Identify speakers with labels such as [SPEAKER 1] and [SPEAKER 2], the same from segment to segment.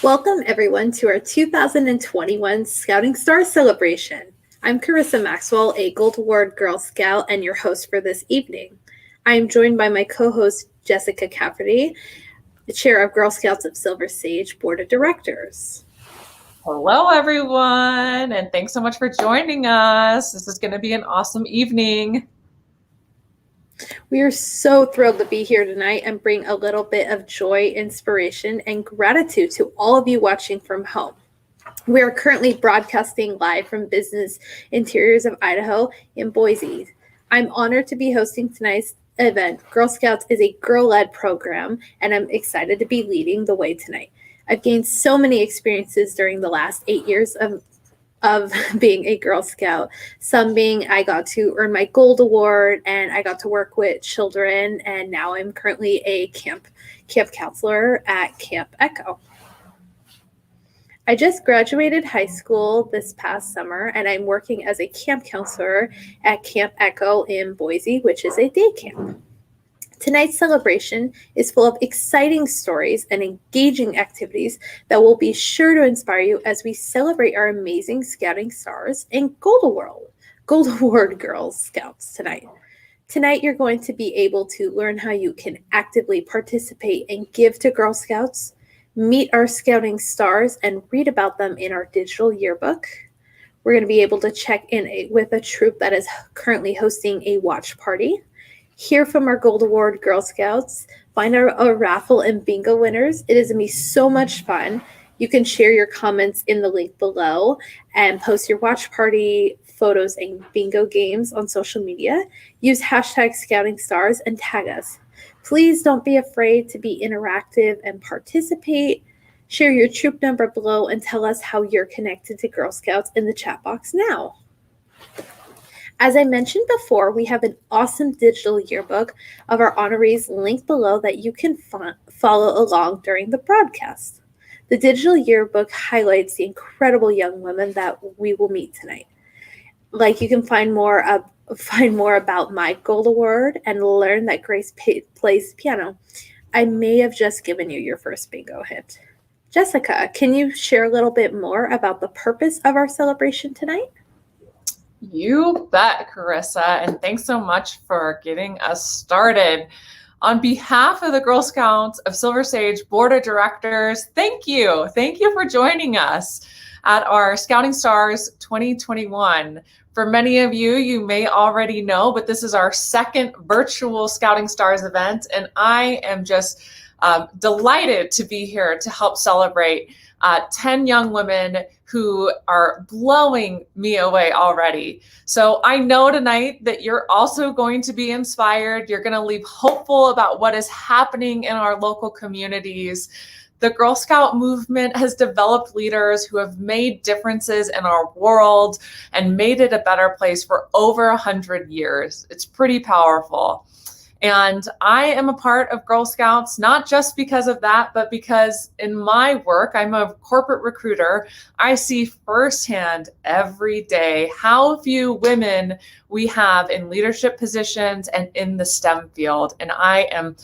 [SPEAKER 1] Welcome, everyone, to our 2021 Scouting Star Celebration. I'm Carissa Maxwell, a Gold Award Girl Scout and your host for this evening. I am joined by my co-host, Jessica Cafferty, the chair of Girl Scouts of Silver Sage Board of Directors.
[SPEAKER 2] Hello, everyone, and thanks so much for joining us. This is going to be an awesome evening.
[SPEAKER 1] We are so thrilled to be here tonight and bring a little bit of joy, inspiration, and gratitude to all of you watching from home. We are currently broadcasting live from Business Interiors of Idaho in Boise. I'm honored to be hosting tonight's event. Girl Scouts is a girl-led program, and I'm excited to be leading the way tonight. I've gained so many experiences during the last 8 years of being a Girl Scout. Some being I got to earn my Gold Award and I got to work with children, and now I'm currently a camp counselor at Camp Echo. I just graduated high school this past summer, and I'm working as a camp counselor at Camp Echo in Boise, which is a day camp. Tonight's celebration is full of exciting stories and engaging activities that will be sure to inspire you as we celebrate our amazing Scouting Stars and Gold Award Girl Scouts tonight. Tonight, you're going to be able to learn how you can actively participate and give to Girl Scouts, meet our Scouting Stars, and read about them in our digital yearbook. We're going to be able to check in with a troop that is currently hosting a watch party, hear from our Gold Award Girl Scouts, find our raffle and bingo winners. It is going to be so much fun. You can share your comments in the link below and post your watch party photos and bingo games on social media. Use hashtag Scouting Stars and tag us. Please don't be afraid to be interactive and participate. Share your troop number below and tell us how you're connected to Girl Scouts in the chat box now. As I mentioned before, we have an awesome digital yearbook of our honorees linked below that you can follow along during the broadcast. The digital yearbook highlights the incredible young women that we will meet tonight. Like, you can find more about my Gold Award and learn that Grace plays piano. I may have just given you your first bingo hit. Jessica, can you share a little bit more about the purpose of our celebration tonight?
[SPEAKER 2] You bet, Carissa, and thanks so much for getting us started. On behalf of the Girl Scouts of Silver Sage Board of Directors, thank you. Thank you for joining us at our Scouting Stars 2021. For many of you, you may already know, but this is our second virtual Scouting Stars event, and I am just delighted to be here to help celebrate 10 young women who are blowing me away already. So I know tonight that you're also going to be inspired. You're going to leave hopeful about what is happening in our local communities. The Girl Scout movement has developed leaders who have made differences in our world and made it a better place for over 100 years. It's pretty powerful. And I am a part of Girl Scouts, not just because of that, but because in my work, I'm a corporate recruiter. I see firsthand every day how few women we have in leadership positions and in the STEM field. And I am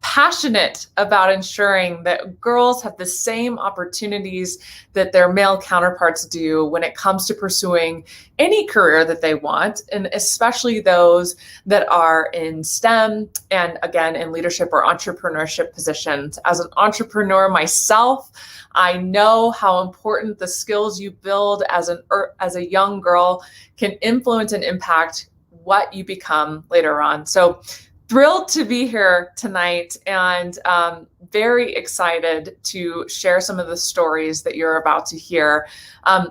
[SPEAKER 2] passionate about ensuring that girls have the same opportunities that their male counterparts do when it comes to pursuing any career that they want, and especially those that are in STEM and, again, in leadership or entrepreneurship positions. As an entrepreneur myself, I know how important the skills you build as a young girl can influence and impact what you become later on. So thrilled to be here tonight and very excited to share some of the stories that you're about to hear.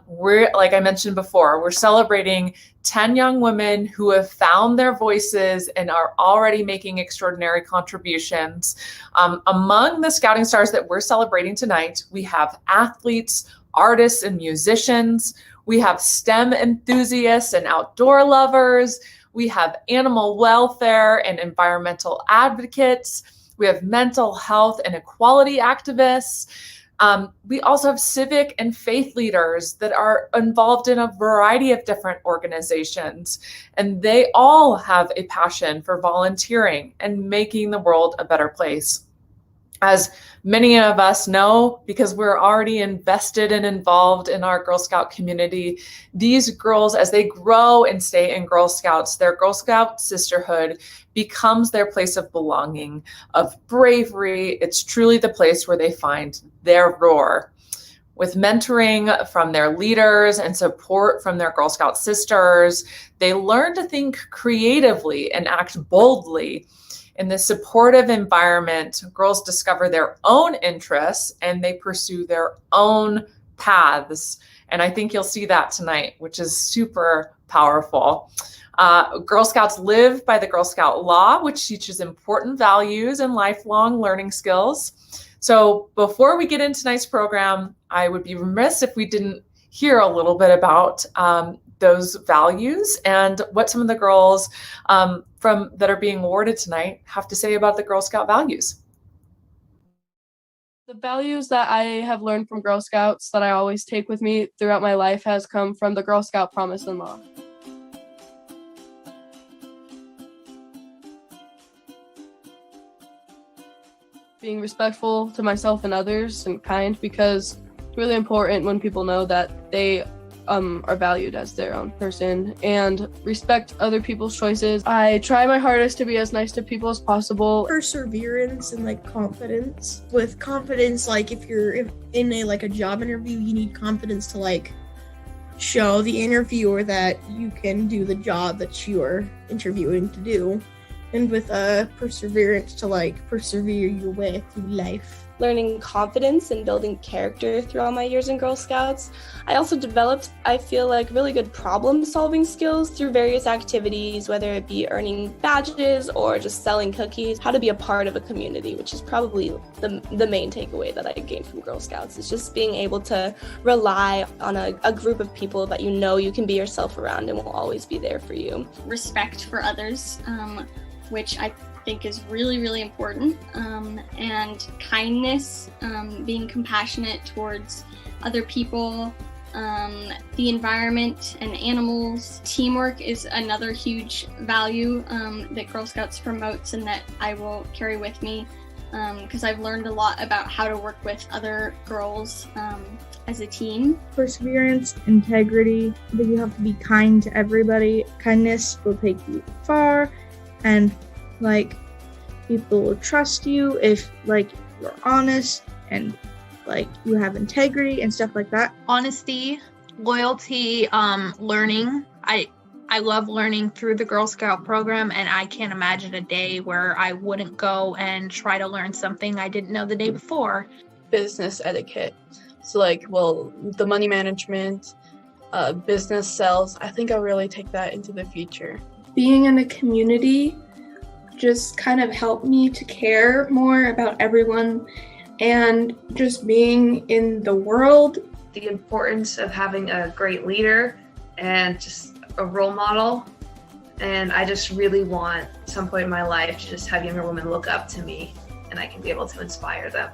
[SPEAKER 2] We're, like I mentioned before, we're celebrating 10 young women who have found their voices and are already making extraordinary contributions. Among the Scouting Stars that we're celebrating tonight, we have athletes, artists, and musicians. We have STEM enthusiasts and outdoor lovers. We have animal welfare and environmental advocates. We have mental health and equality activists. We also have civic and faith leaders that are involved in a variety of different organizations, and they all have a passion for volunteering and making the world a better place. As many of us know, because we're already invested and involved in our Girl Scout community, these girls, as they grow and stay in Girl Scouts, their Girl Scout sisterhood becomes their place of belonging, of bravery. It's truly the place where they find their roar. With mentoring from their leaders and support from their Girl Scout sisters, they learn to think creatively and act boldly. In this supportive environment, girls discover their own interests and they pursue their own paths. And I think you'll see that tonight, which is super powerful. Girl Scouts live by the Girl Scout law, which teaches important values and lifelong learning skills. So before we get into tonight's program, I would be remiss if we didn't hear a little bit about those values and what some of the girls that are being awarded tonight have to say about the Girl Scout values.
[SPEAKER 3] The values that I have learned from Girl Scouts that I always take with me throughout my life has come from the Girl Scout Promise and Law. Being respectful to myself and others and kind, because it's really important when people know that they are valued as their own person, and respect other people's choices. I try my hardest to be as nice to people as possible.
[SPEAKER 4] Perseverance and like confidence. With confidence, like if you're in a job interview, you need confidence to like show the interviewer that you can do the job that you are interviewing to do. And with perseverance to like persevere your way through life.
[SPEAKER 5] Learning confidence and building character throughout my years in Girl Scouts. I also developed, I feel like, really good problem-solving skills through various activities, whether it be earning badges or just selling cookies. How to be a part of a community, which is probably the main takeaway that I gained from Girl Scouts. It's just being able to rely on a group of people that you know you can be yourself around and will always be there for you.
[SPEAKER 6] Respect for others, which I think is really, really important, and kindness, being compassionate towards other people, the environment and animals. Teamwork is another huge value that Girl Scouts promotes and that I will carry with me, because I've learned a lot about how to work with other girls as a team.
[SPEAKER 7] Perseverance, integrity, that you have to be kind to everybody. Kindness will take you far, and like people will trust you if like you're honest and like you have integrity and stuff like that.
[SPEAKER 8] Honesty, loyalty, learning. I love learning through the Girl Scout program, and I can't imagine a day where I wouldn't go and try to learn something I didn't know the day before.
[SPEAKER 9] Business etiquette. So the money management, business sales. I think I'll really take that into the future.
[SPEAKER 10] Being in a community just kind of helped me to care more about everyone, and just being in the world.
[SPEAKER 11] The importance of having a great leader and just a role model. And I just really want at some point in my life to just have younger women look up to me and I can be able to inspire them.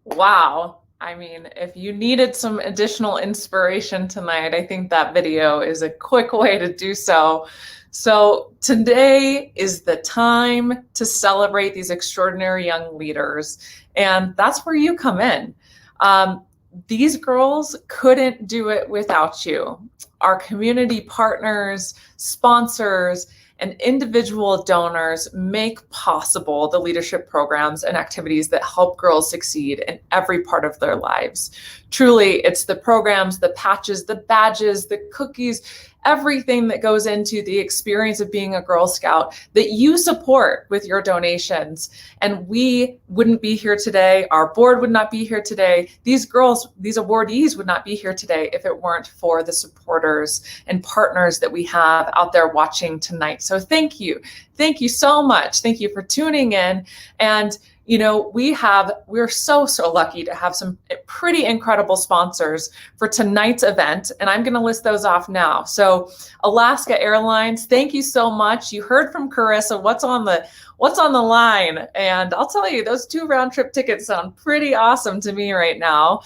[SPEAKER 2] Wow. I mean, if you needed some additional inspiration tonight, I think that video is a quick way to do so. So today is the time to celebrate these extraordinary young leaders, and that's where you come in. These girls couldn't do it without you. Our community partners, sponsors, and individual donors make possible the leadership programs and activities that help girls succeed in every part of their lives. Truly, it's the programs, the patches, the badges, the cookies, everything that goes into the experience of being a Girl Scout that you support with your donations. And we wouldn't be here today. Our board would not be here today. These girls, these awardees would not be here today if it weren't for the supporters and partners that we have out there watching tonight. So thank you. Thank you so much. Thank you for tuning in. And we're so lucky to have some pretty incredible sponsors for tonight's event, and I'm going to list those off now. So Alaska Airlines, thank you so much. You heard from Carissa what's on the line, and I'll tell you, those 2 round trip tickets sound pretty awesome to me right now.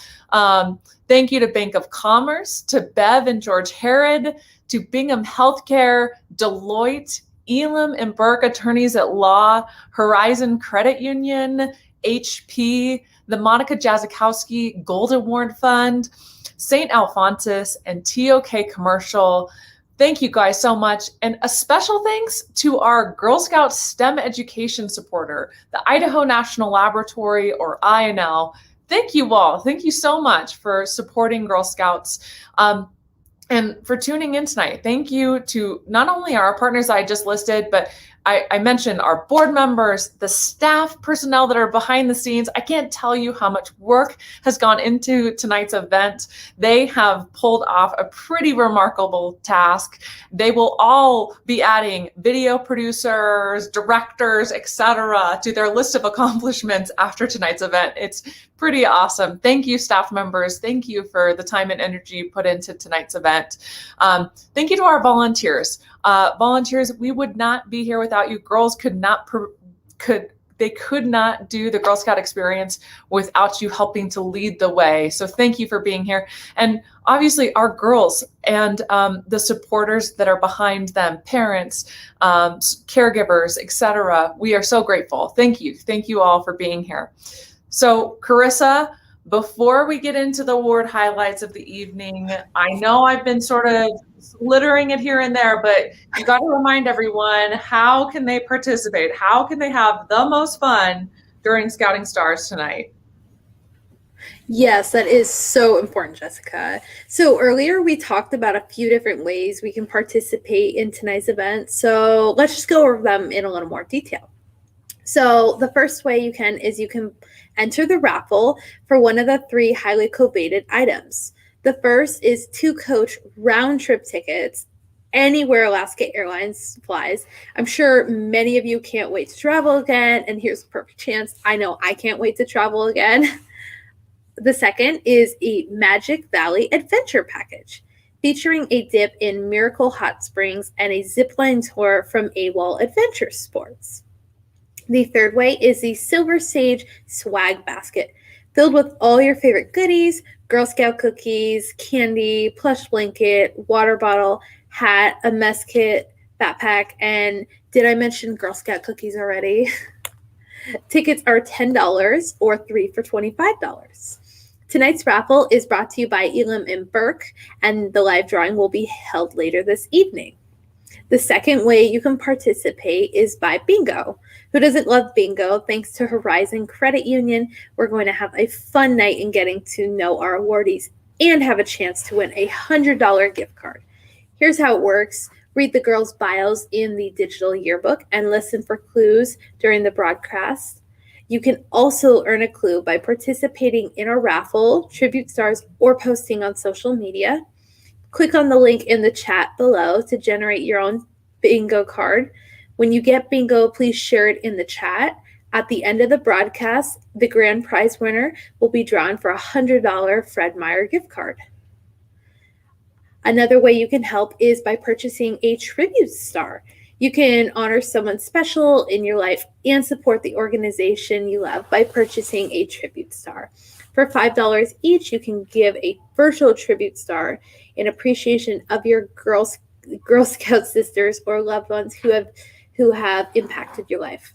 [SPEAKER 2] Thank you to Bank of Commerce, to Bev and George Herod, to Bingham Healthcare, Deloitte, Elam and Burke Attorneys at Law, Horizon Credit Union, HP, the Monica Jazikowski Gold Award Fund, St. Alphonsus, and TOK Commercial. Thank you guys so much. And a special thanks to our Girl Scout STEM education supporter, the Idaho National Laboratory, or INL. Thank you all. Thank you so much for supporting Girl Scouts. And for tuning in tonight. Thank you to not only our partners I just listed, but I mentioned our board members, the staff personnel that are behind the scenes. I can't tell you how much work has gone into tonight's event. They have pulled off a pretty remarkable task. They will all be adding video producers, directors, etc. to their list of accomplishments after tonight's event. It's pretty awesome. Thank you, staff members. Thank you for the time and energy put into tonight's event. Thank you to our volunteers. Volunteers, we would not be here without you. Girls could not do the Girl Scout experience without you helping to lead the way. So thank you for being here. And obviously our girls and the supporters that are behind them, parents, caregivers, etc. We are so grateful. Thank you. Thank you all for being here. So Carissa, before we get into the award highlights of the evening, I know I've been sort of littering it here and there, but you got to remind everyone, how can they participate? How can they have the most fun during Scouting Stars tonight?
[SPEAKER 1] Yes, that is so important, Jessica. So earlier we talked about a few different ways we can participate in tonight's event. So let's just go over them in a little more detail. So the first way you can enter the raffle for one of the 3 highly coveted items. The first is 2 coach round trip tickets anywhere Alaska Airlines flies. I'm sure many of you can't wait to travel again, and here's a perfect chance. I know I can't wait to travel again. The second is a Magic Valley Adventure Package, featuring a dip in Miracle Hot Springs and a zipline tour from AWOL Adventure Sports. The third way is the Silver Sage Swag Basket, filled with all your favorite goodies: Girl Scout cookies, candy, plush blanket, water bottle, hat, a mess kit, backpack, and did I mention Girl Scout cookies already? Tickets are $10 or 3 for $25. Tonight's raffle is brought to you by Elam and Burke, and the live drawing will be held later this evening. The second way you can participate is by bingo. Who doesn't love bingo? Thanks to Horizon Credit Union, we're going to have a fun night in getting to know our awardees and have a chance to win a $100 gift card. Here's how it works. Read the girls' bios in the digital yearbook and listen for clues during the broadcast. You can also earn a clue by participating in a raffle, tribute stars, or posting on social media. Click on the link in the chat below to generate your own bingo card. When you get bingo, please share it in the chat. At the end of the broadcast, the grand prize winner will be drawn for a $100 Fred Meyer gift card. Another way you can help is by purchasing a tribute star. You can honor someone special in your life and support the organization you love by purchasing a tribute star. For $5 each, you can give a virtual tribute star in appreciation of your Girl Scout sisters or loved ones who have impacted your life.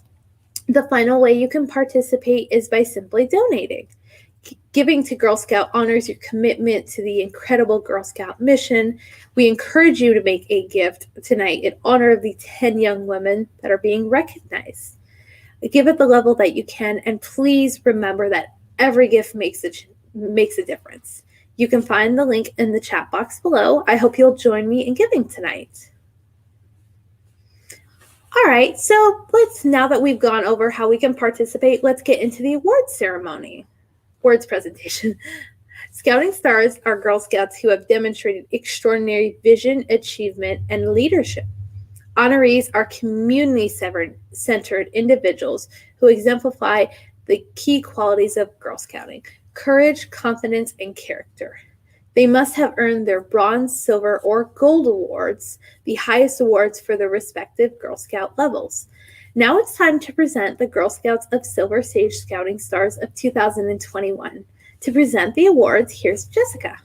[SPEAKER 1] The final way you can participate is by simply donating. Giving to Girl Scout honors your commitment to the incredible Girl Scout mission. We encourage you to make a gift tonight in honor of the 10 young women that are being recognized. Give at the level that you can, and please remember that every gift makes a difference. You can find the link in the chat box below. I hope you'll join me in giving tonight. All right, so now that we've gone over how we can participate, let's get into the awards ceremony. Awards presentation. Scouting Stars are Girl Scouts who have demonstrated extraordinary vision, achievement, and leadership. Honorees are community-centered individuals who exemplify the key qualities of Girl Scouting: courage, confidence, and character. They must have earned their bronze, silver, or gold awards, the highest awards for their respective Girl Scout levels. Now it's time to present the Girl Scouts of Silver Sage Scouting Stars of 2021. To present the awards, here's Jessica.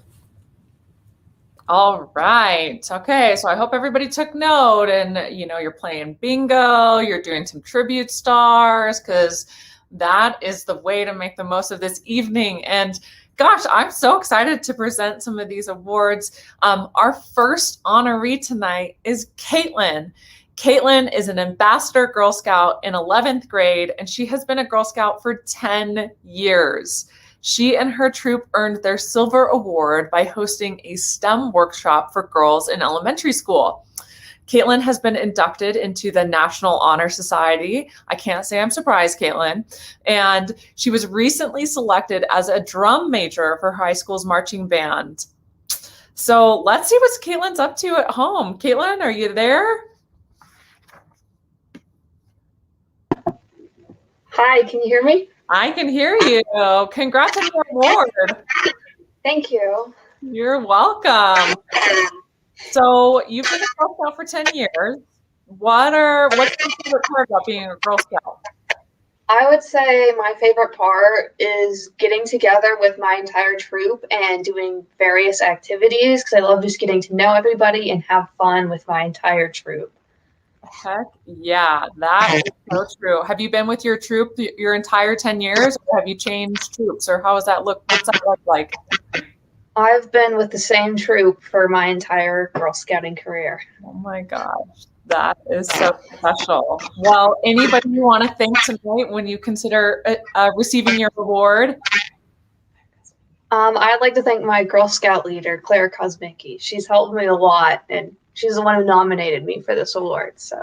[SPEAKER 2] All right. Okay. So I hope everybody took note, and you're playing bingo, you're doing some tribute stars, because that is the way to make the most of this evening. And gosh, I'm so excited to present some of these awards. Our first honoree tonight is Caitlin. Caitlin is an ambassador Girl Scout in 11th grade, and she has been a Girl Scout for 10 years. She and her troop earned their silver award by hosting a STEM workshop for girls in elementary school. Caitlin has been inducted into the National Honor Society. I can't say I'm surprised, Caitlin. And she was recently selected as a drum major for high school's marching band. So let's see what Caitlin's up to at home. Caitlin, are you there?
[SPEAKER 12] Hi, can you hear me?
[SPEAKER 2] I can hear you. Congrats on your award.
[SPEAKER 12] Thank you.
[SPEAKER 2] You're welcome. So you've been a Girl Scout for 10 years. What's your favorite part about being a Girl Scout?
[SPEAKER 12] I would say my favorite part is getting together with my entire troop and doing various activities, because I love just getting to know everybody and have fun with my entire troop.
[SPEAKER 2] Heck yeah, that is so true. Have you been with your troop your entire 10 years, or have you changed troops, or how does that look? What's that look like?
[SPEAKER 12] I've been with the same troop for my entire Girl Scouting career.
[SPEAKER 2] Oh my gosh, that is so special. Well, anybody you want to thank tonight when you consider receiving your award?
[SPEAKER 12] I'd like to thank my Girl Scout leader, Claire Kosmicki. She's helped me a lot, and she's the one who nominated me for this award. So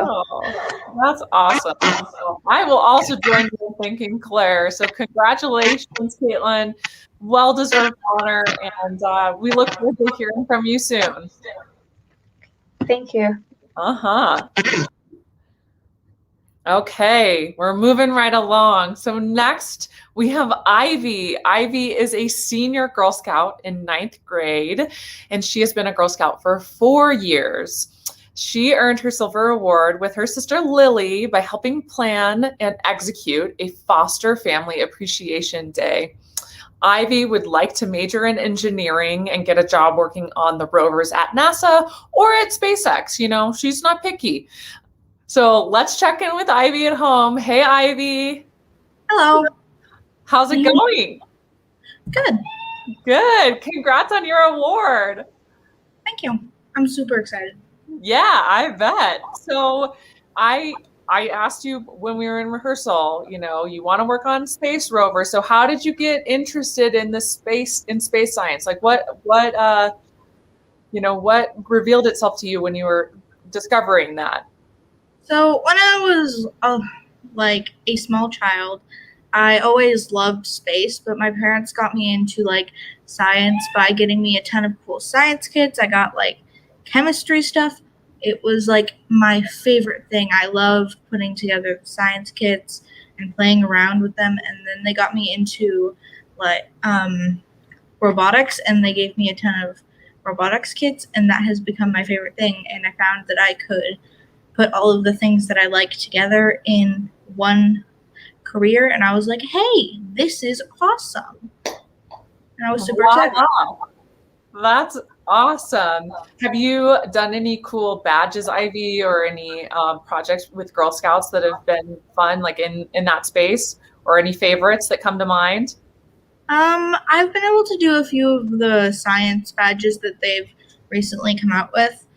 [SPEAKER 2] that's awesome. So I will also join you in thanking Claire. So congratulations, Caitlin. Well-deserved honor, and we look forward to hearing from you soon.
[SPEAKER 12] Thank you.
[SPEAKER 2] Okay, we're moving right along. So next we have Ivy. Ivy is a senior Girl Scout in 9th grade, and she has been a Girl Scout for 4 years. She earned her silver award with her sister Lily by helping plan and execute a foster family appreciation day. Ivy would like to major in engineering and get a job working on the rovers at NASA or at SpaceX. She's not picky. So let's check in with Ivy at home. Hey, Ivy.
[SPEAKER 13] Hello.
[SPEAKER 2] How's it going?
[SPEAKER 13] Good.
[SPEAKER 2] Good. Congrats on your award.
[SPEAKER 13] Thank you. I'm super excited.
[SPEAKER 2] Yeah, I bet. So I asked you when we were in rehearsal, you want to work on space rover. So how did you get interested in space science? Like what revealed itself to you when you were discovering that?
[SPEAKER 13] So when I was a small child, I always loved space, but my parents got me into science by getting me a ton of cool science kits. I got chemistry stuff. It was my favorite thing. I loved putting together science kits and playing around with them. And then they got me into robotics, and they gave me a ton of robotics kits, and that has become my favorite thing. And I found that I could put all of the things that I like together in one career, and I was like, hey, this is awesome. And I was super excited.
[SPEAKER 2] Wow. That's awesome. Have you done any cool badges, Ivy, or any projects with Girl Scouts that have been fun, in that space, or any favorites that come to mind?
[SPEAKER 13] I've been able to do a few of the science badges that they've recently come out with.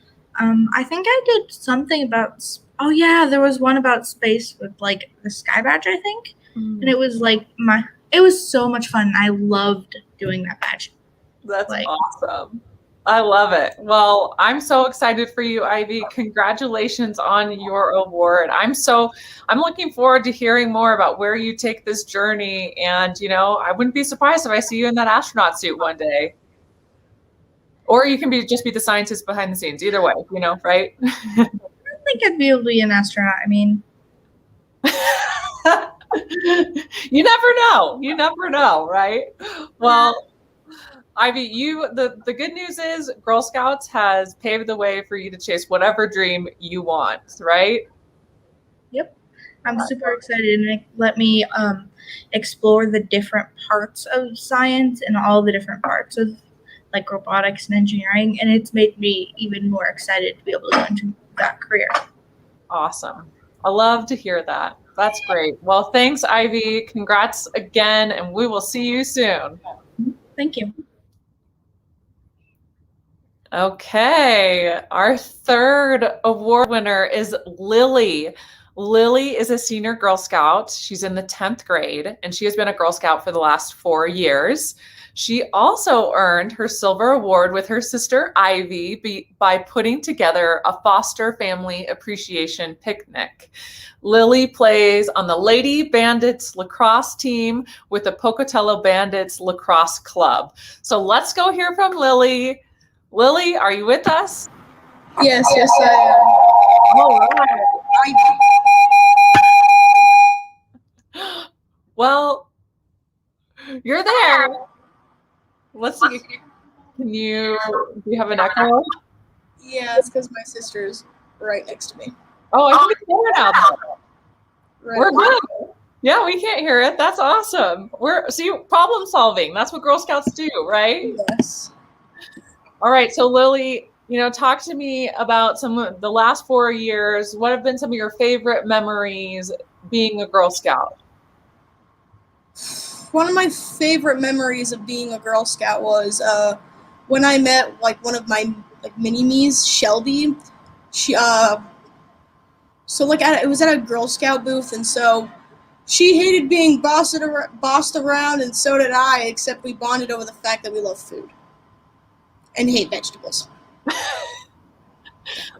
[SPEAKER 13] I think I did something about, there was one about space with the Sky Badge, I think. And it was it was so much fun. I loved doing that badge.
[SPEAKER 2] That's awesome. I love it. Well, I'm so excited for you, Ivy. Congratulations on your award. I'm looking forward to hearing more about where you take this journey. And, I wouldn't be surprised if I see you in that astronaut suit one day. Or you can just be the scientist behind the scenes. Either way, right?
[SPEAKER 13] I don't think I'd be able to be an astronaut. I mean,
[SPEAKER 2] You never know. You never know, right? Well, Ivy, the good news is Girl Scouts has paved the way for you to chase whatever dream you want, right?
[SPEAKER 13] Yep. I'm super excited, and it let me explore the different parts of science and all the different parts of like robotics and engineering, and it's made me even more excited to be able to go into that career.
[SPEAKER 2] Awesome. I love to hear that. That's great. Well, thanks, Ivy. Congrats again, and we will see you soon.
[SPEAKER 13] Thank you.
[SPEAKER 2] Okay, our third award winner is Lily. Lily is a senior Girl Scout. She's in the 10th grade, and she has been a Girl Scout for the last 4 years. She also earned her silver award with her sister Ivy by putting together a foster family appreciation picnic. Lily plays on the Lady Bandits lacrosse team with the Pocatello Bandits lacrosse club. So let's go hear from Lily. Lily, are you with us?
[SPEAKER 4] Yes, I am.
[SPEAKER 2] All right. Well, you're there. Let's see. Do you have an echo?
[SPEAKER 4] Yeah, it's because my sister's right next to me.
[SPEAKER 2] Oh, I can hear it now.
[SPEAKER 4] Right.
[SPEAKER 2] We're good. Yeah, we can't hear it. That's awesome. See, problem solving. That's what Girl Scouts do, right?
[SPEAKER 4] Yes.
[SPEAKER 2] All right. So Lily, talk to me about some of the last 4 years. What have been some of your favorite memories being a Girl Scout?
[SPEAKER 4] One of my favorite memories of being a Girl Scout was when I met one of my mini-me's, Shelby. She it was at a Girl Scout booth, and so she hated being bossed around, and so did I, except we bonded over the fact that we love food and hate vegetables.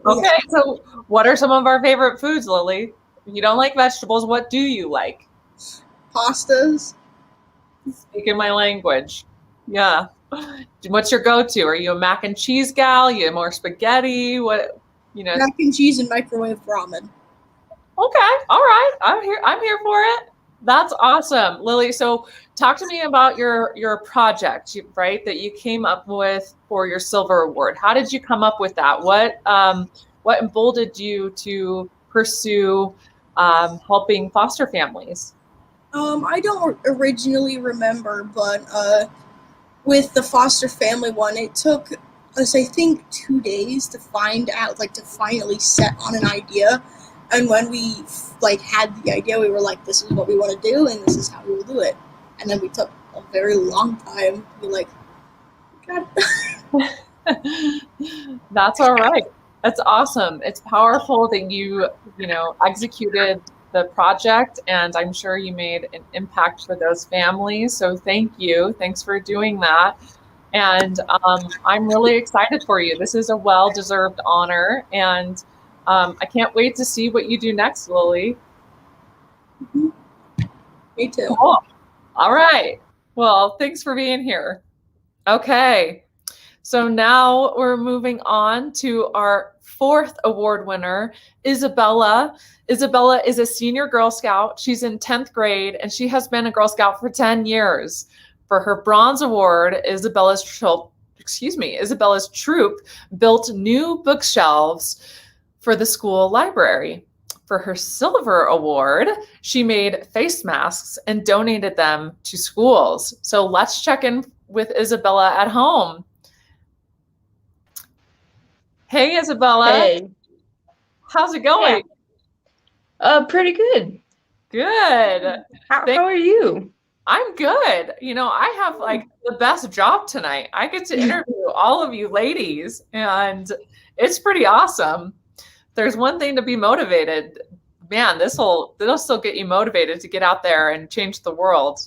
[SPEAKER 2] Okay, so what are some of our favorite foods, Lily? If you don't like vegetables, what do you like?
[SPEAKER 4] Pastas.
[SPEAKER 2] Speaking my language. Yeah. What's your go-to? Are you a mac and cheese gal? You more spaghetti? What?
[SPEAKER 4] Mac and cheese and microwave ramen.
[SPEAKER 2] Okay. All right. I'm here for it. That's awesome, Lily. So talk to me about your project, right, that you came up with for your silver award. How did you come up with that? What emboldened you to pursue helping foster families?
[SPEAKER 4] I don't originally remember, but with the foster family one, it took us, I think, 2 days to find out, to finally set on an idea. And when we had the idea, we were like, this is what we want to do, and this is how we will do it. And then we took a very long time to be like, God.
[SPEAKER 2] That's all right. That's awesome. It's powerful that you executed the project, and I'm sure you made an impact for those families. So thank you. Thanks for doing that. And I'm really excited for you. This is a well-deserved honor, and I can't wait to see what you do next, Lily.
[SPEAKER 4] Mm-hmm. Me too.
[SPEAKER 2] Cool. All right. Well, thanks for being here. Okay. So now we're moving on to our fourth award winner, Isabella. Isabella is a senior Girl Scout. She's in 10th grade, and she has been a Girl Scout for 10 years. For her bronze award, Isabella's troop built new bookshelves for the school library. For her silver award, she made face masks and donated them to schools. So let's check in with Isabella at home. Hey, Isabella.
[SPEAKER 9] Hey.
[SPEAKER 2] How's it going?
[SPEAKER 9] Pretty good.
[SPEAKER 2] Good.
[SPEAKER 9] How are you?
[SPEAKER 2] I'm good. I have the best job tonight. I get to interview all of you ladies, and it's pretty awesome. There's one thing to be motivated. Man, that'll still get you motivated to get out there and change the world.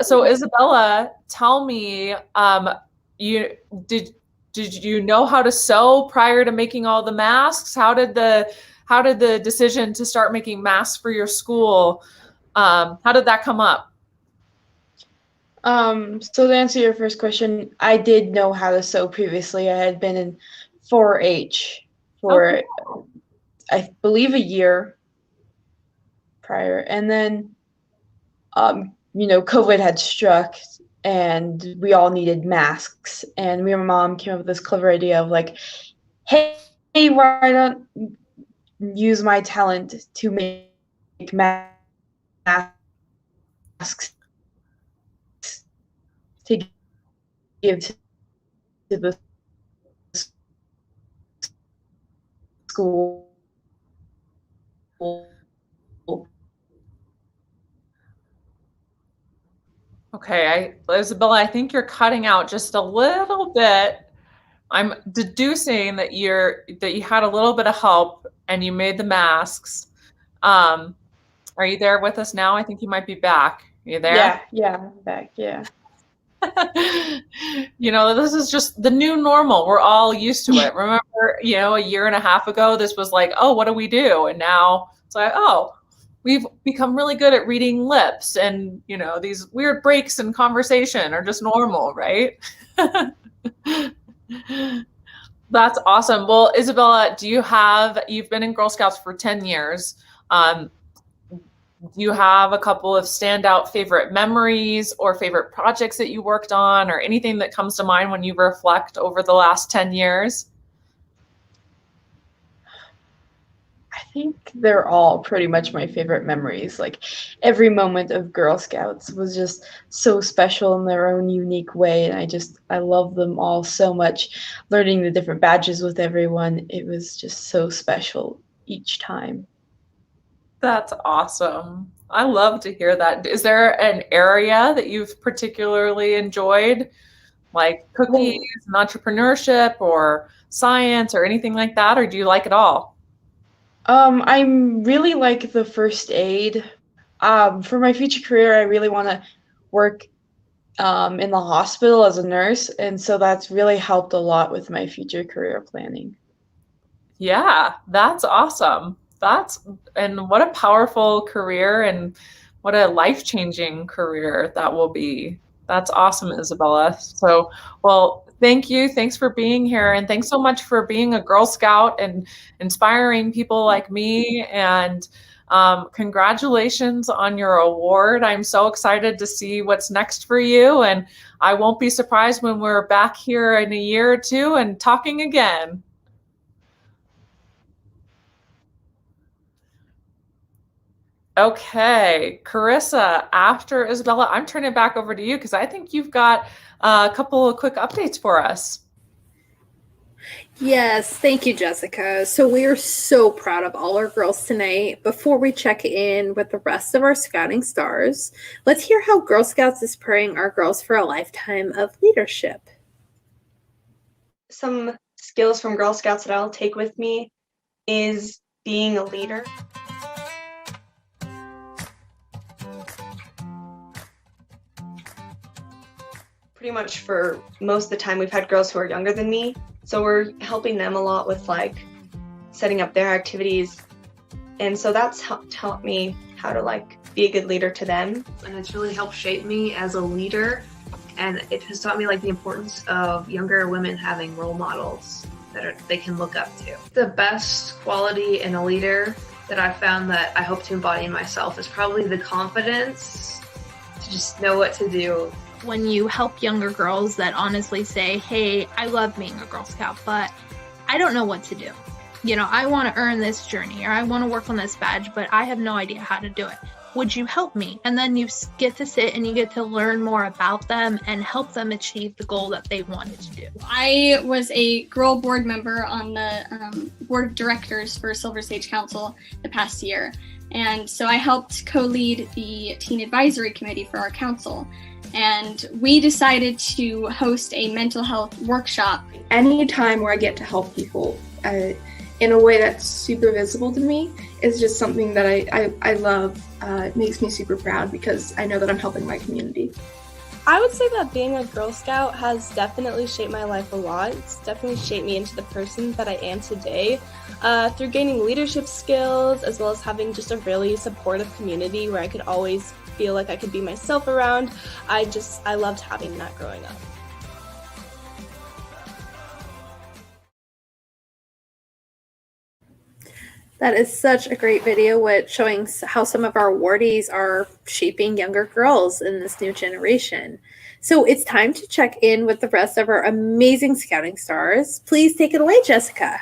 [SPEAKER 2] So Isabella, tell me, did you know how to sew prior to making all the masks? How did the decision to start making masks for your school, how did that come up?
[SPEAKER 9] So to answer your first question, I did know how to sew previously. I had been in 4-H for, I believe, a year. prior. And then, COVID had struck and we all needed masks. And me and my mom came up with this clever idea of like, hey, why don't use my talent to make masks to give to the school.
[SPEAKER 2] Okay, Isabella, I think you're cutting out just a little bit. I'm deducing that you had a little bit of help and you made the masks. Are you there with us now? I think you might be back. Are you there?
[SPEAKER 9] Yeah, I'm back. Yeah.
[SPEAKER 2] This is just the new normal. We're all used to it. Remember, a year and a half ago, this was like, oh, what do we do? And now it's like, oh, we've become really good at reading lips, and these weird breaks in conversation are just normal, right? That's awesome. Well, Isabella, you've been in Girl Scouts for 10 years. Do you have a couple of standout favorite memories or favorite projects that you worked on, or anything that comes to mind when you reflect over the last 10 years?
[SPEAKER 9] I think they're all pretty much my favorite memories. Like every moment of Girl Scouts was just so special in their own unique way. And I love them all so much. Learning the different badges with everyone, it was just so special each time.
[SPEAKER 2] That's awesome. I love to hear that. Is there an area that you've particularly enjoyed, like cookies and entrepreneurship or science or anything like that, or do you like it all?
[SPEAKER 9] I really like the first aid. For my future career, I really want to work in the hospital as a nurse, and so that's really helped a lot with my future career planning.
[SPEAKER 2] Yeah, that's awesome. And what a powerful career and what a life-changing career that will be. That's awesome, Isabella. So, well, thank you. Thanks for being here. And thanks so much for being a Girl Scout and inspiring people like me. And congratulations on your award. I'm so excited to see what's next for you. And I won't be surprised when we're back here in a year or two and talking again. Okay, Carissa, after Isabella, I'm turning it back over to you because I think you've got a couple of quick updates for us.
[SPEAKER 1] Yes, thank you, Jessica. So we are so proud of all our girls tonight. Before we check in with the rest of our Scouting stars, let's hear how Girl Scouts is preparing our girls for a lifetime of leadership.
[SPEAKER 5] Some skills from Girl Scouts that I'll take with me is being a leader. Pretty much for most of the time we've had girls who are younger than me, so we're helping them a lot with like setting up their activities, and so that's taught me how to like be a good leader to them.
[SPEAKER 11] And it's really helped shape me as a leader, and it has taught me like the importance of younger women having role models that they can look up to. The best quality in a leader that I've found that I hope to embody in myself is probably the confidence to just know what to do.
[SPEAKER 8] When you help younger girls that honestly say, hey, I love being a Girl Scout, but I don't know what to do. I want to earn this journey, or I want to work on this badge, but I have no idea how to do it. Would you help me? And then you get to sit and you get to learn more about them and help them achieve the goal that they wanted to do.
[SPEAKER 6] I was a girl board member on the board of directors for Silver Sage Council the past year. And so I helped co-lead the teen advisory committee for our council. And we decided to host a mental health workshop.
[SPEAKER 10] Any time where I get to help people in a way that's super visible to me is just something that I love. It makes me super proud because I know that I'm helping my community.
[SPEAKER 5] I would say that being a Girl Scout has definitely shaped my life a lot. It's definitely shaped me into the person that I am today through gaining leadership skills, as well as having just a really supportive community where I could always feel like I could be myself around. I loved having that growing up.
[SPEAKER 1] That is such a great video with showing how some of our awardees are shaping younger girls in this new generation. So it's time to check in with the rest of our amazing Scouting stars. Please take it away, Jessica.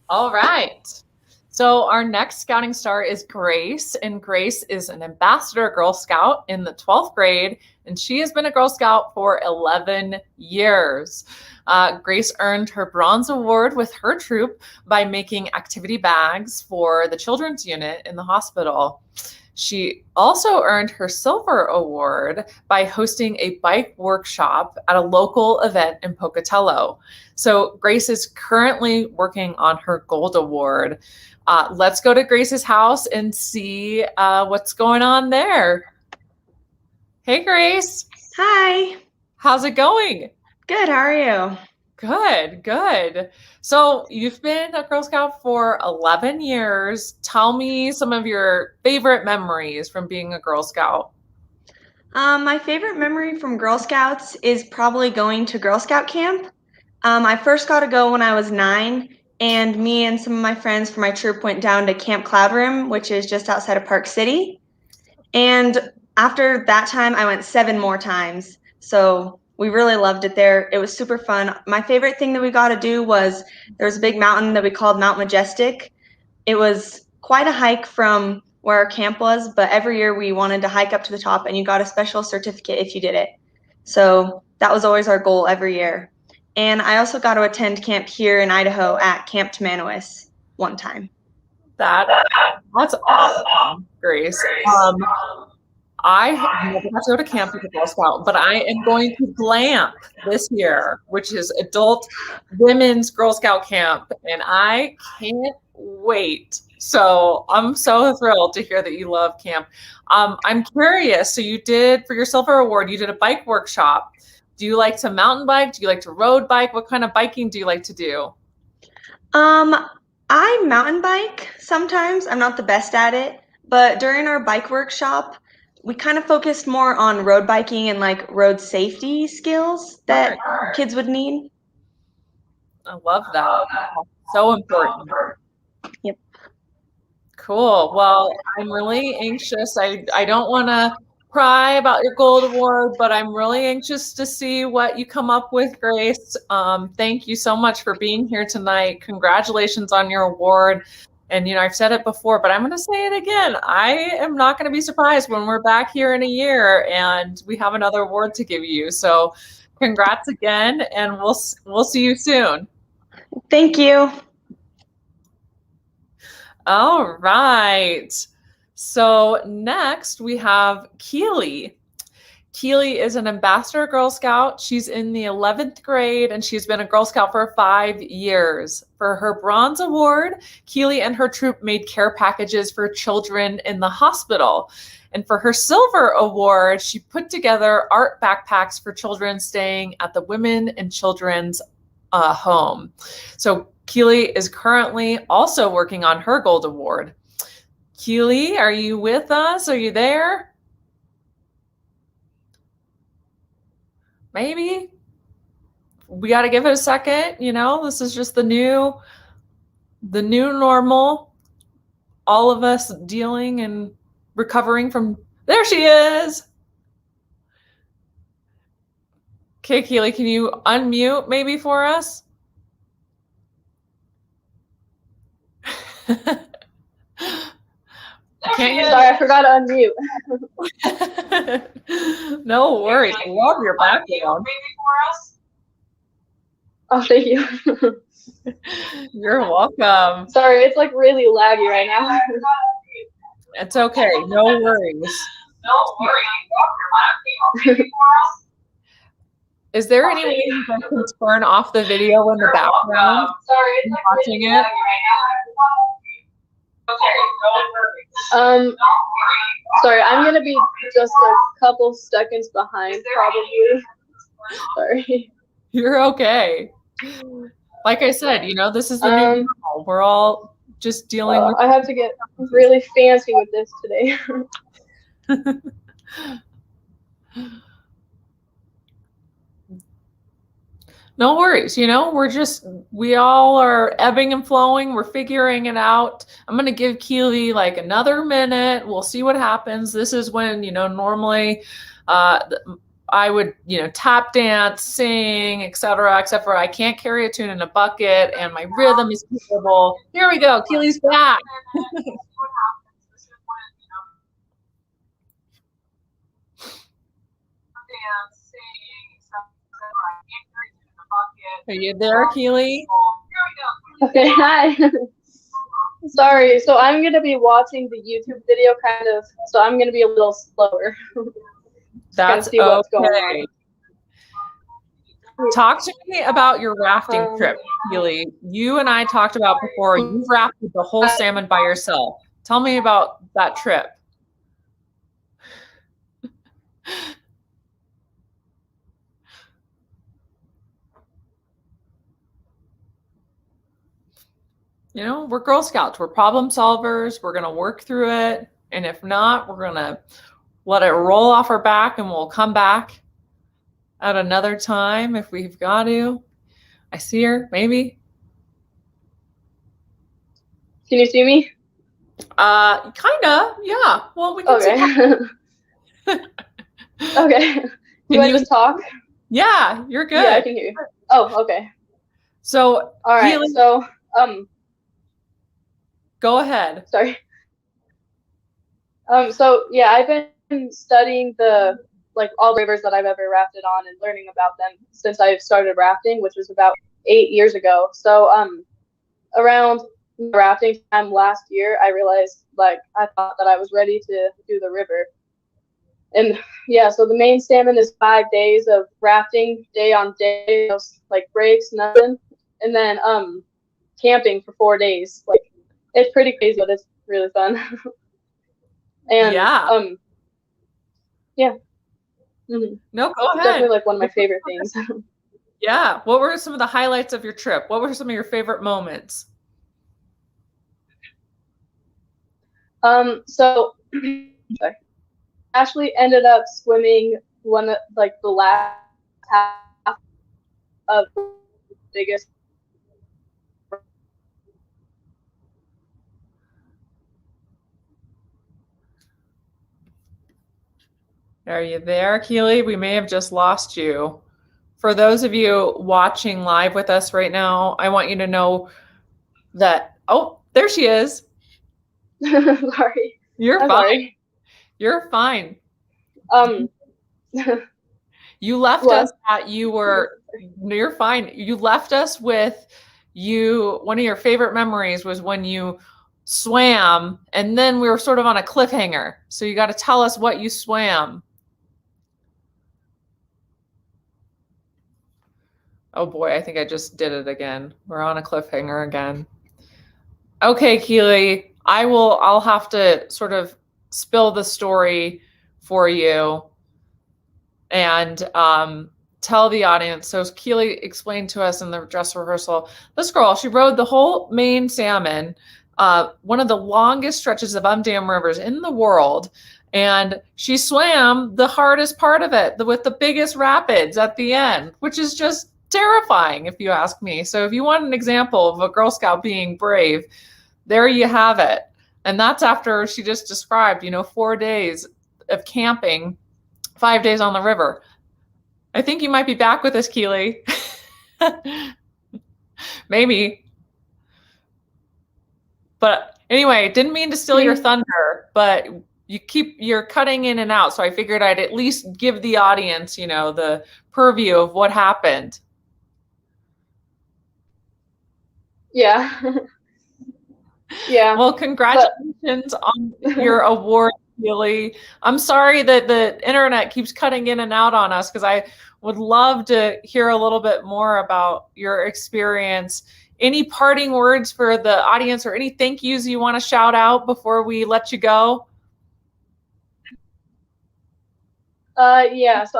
[SPEAKER 2] All right. So our next Scouting star is Grace, and Grace is an ambassador Girl Scout in the 12th grade, and she has been a Girl Scout for 11 years. Grace earned her bronze award with her troop by making activity bags for the children's unit in the hospital. She also earned her silver award by hosting a bike workshop at a local event in Pocatello. So Grace is currently working on her gold award. Let's go to Grace's house and see what's going on there. Hey, Grace.
[SPEAKER 14] Hi.
[SPEAKER 2] How's it going?
[SPEAKER 14] Good. How are you?
[SPEAKER 2] Good, good. So you've been a Girl Scout for 11 years. Tell me some of your favorite memories from being a Girl Scout.
[SPEAKER 14] My favorite memory from Girl Scouts is probably going to Girl Scout camp. I first got to go when I was 9, and me and some of my friends from my troop went down to Camp Cloud Room, which is just outside of Park City. And after that time, I went 7 more times. So we really loved it there. It was super fun. My favorite thing that we got to do was there was a big mountain that we called Mount Majestic. It was quite a hike from where our camp was, but every year we wanted to hike up to the top, and you got a special certificate if you did it. So that was always our goal every year. And I also got to attend camp here in Idaho at Camp Tamanois one time.
[SPEAKER 2] That's awesome, Grace. I have never got to go to camp with a Girl Scout, but I am going to GLAMP this year, which is Adult Women's Girl Scout Camp, and I can't wait. So I'm so thrilled to hear that you love camp. I'm curious. So you did, for your silver award, you did a bike workshop. Do you like to mountain bike? Do you like to road bike? What kind of biking do you like to do?
[SPEAKER 14] I mountain bike sometimes. I'm not the best at it, but during our bike workshop, we kind of focused more on road biking and like road safety skills that kids would need.
[SPEAKER 2] I love that. So important.
[SPEAKER 14] Yep.
[SPEAKER 2] Cool. Well, I'm really anxious. I don't want to cry about your gold award, but I'm really anxious to see what you come up with, Grace. Thank you so much for being here tonight. Congratulations on your award. And, I've said it before, but I'm going to say it again. I am not going to be surprised when we're back here in a year and we have another award to give you. So congrats again, and we'll see you soon.
[SPEAKER 14] Thank you.
[SPEAKER 2] All right. So next we have Keely. Keely is an ambassador Girl Scout. She's in the 11th grade, and she's been a Girl Scout for 5 years. For her bronze award, Keely and her troop made care packages for children in the hospital. And for her silver award, she put together art backpacks for children staying at the Women and Children's home. So Keely is currently also working on her gold award. Keely, are you with us? Are you there? Maybe. We got to give it a second. This is just the new normal. All of us dealing and recovering from. There she is. Okay, Keely, can you unmute maybe for us?
[SPEAKER 15] Sorry, I forgot to unmute.
[SPEAKER 2] No worries. I love your background.
[SPEAKER 15] Oh, thank you.
[SPEAKER 2] You're welcome.
[SPEAKER 15] Sorry, it's like really laggy right now.
[SPEAKER 2] It's okay. No worries. Is there any way you guys can turn off the video in the background?
[SPEAKER 15] Sorry, it's like
[SPEAKER 2] watching
[SPEAKER 15] really
[SPEAKER 2] it.
[SPEAKER 15] laggy right now. Sorry, I'm gonna be just a couple seconds behind, probably. Sorry.
[SPEAKER 2] You're okay. Like I said, this is the new normal. We're all just dealing with.
[SPEAKER 15] I have to get really fancy with this today.
[SPEAKER 2] No worries. We all are ebbing and flowing. We're figuring it out. I'm going to give Keely like another minute. We'll see what happens. This is when, normally I would, tap dance, sing, etc., except for I can't carry a tune in a bucket and my rhythm is terrible. Here we go. Keely's back. Are you there, Keely?
[SPEAKER 15] Okay, hi. Sorry, so I'm going to be watching the YouTube video so I'm going to be a little slower.
[SPEAKER 2] That's
[SPEAKER 15] see what's going on.
[SPEAKER 2] Talk to me about your rafting trip, Keely. You and I talked about before, you've rafted the whole salmon by yourself. Tell me about that trip. We're Girl Scouts. We're problem solvers. We're going to work through it. And if not, we're going to let it roll off our back and we'll come back at another time if we've got to. I see her, maybe.
[SPEAKER 15] Can you see me?
[SPEAKER 2] Kinda, yeah. Well, we can
[SPEAKER 15] see. Okay. Do I just talk?
[SPEAKER 2] Yeah, you're good.
[SPEAKER 15] Yeah, I can hear you. Oh, okay.
[SPEAKER 2] So,
[SPEAKER 15] all right.
[SPEAKER 2] Keely,
[SPEAKER 15] so,
[SPEAKER 2] go ahead.
[SPEAKER 15] Sorry. So yeah, I've been studying all the rivers that I've ever rafted on and learning about them since I've started rafting, which was about 8 years ago. So around rafting time last year, I realized I thought that I was ready to do the river. And yeah, so the main salmon is 5 days of rafting, day on day, no breaks, nothing, and then camping for 4 days. It's pretty crazy, but it's really fun. And yeah. Mm-hmm.
[SPEAKER 2] No, go ahead.
[SPEAKER 15] Definitely one of my favorite things.
[SPEAKER 2] Yeah. What were some of the highlights of your trip? What were some of your favorite moments?
[SPEAKER 15] So Ashley ended up swimming one of the last half of the biggest.
[SPEAKER 2] Are you there, Keely? We may have just lost you. For those of you watching live with us right now, I want you to know that, oh, there she is.
[SPEAKER 15] Sorry.
[SPEAKER 2] You're fine.
[SPEAKER 15] Sorry.
[SPEAKER 2] You're fine. You left us you're fine. You left us with one of your favorite memories was when you swam, and then we were sort of on a cliffhanger. So you got to tell us what you swam. Oh boy, I think I just did it again. We're on a cliffhanger again. Okay, Keely, I'll have to sort of spill the story for you and tell the audience. So Keely explained to us in the dress rehearsal, this girl, she rode the whole Maine salmon, one of the longest stretches of undammed rivers in the world. And she swam the hardest part of it with the biggest rapids at the end, which is just terrifying, if you ask me. So if you want an example of a Girl Scout being brave, there you have it. And that's after she just described, 4 days of camping, 5 days on the river. I think you might be back with us, Keely. Maybe. But anyway, didn't mean to steal your thunder, but you're cutting in and out. So I figured I'd at least give the audience, the purview of what happened.
[SPEAKER 15] Yeah. Yeah.
[SPEAKER 2] Well, congratulations on your award, Keely. I'm sorry that the internet keeps cutting in and out on us because I would love to hear a little bit more about your experience. Any parting words for the audience or any thank yous you want to shout out before we let you go?
[SPEAKER 15] Yeah. So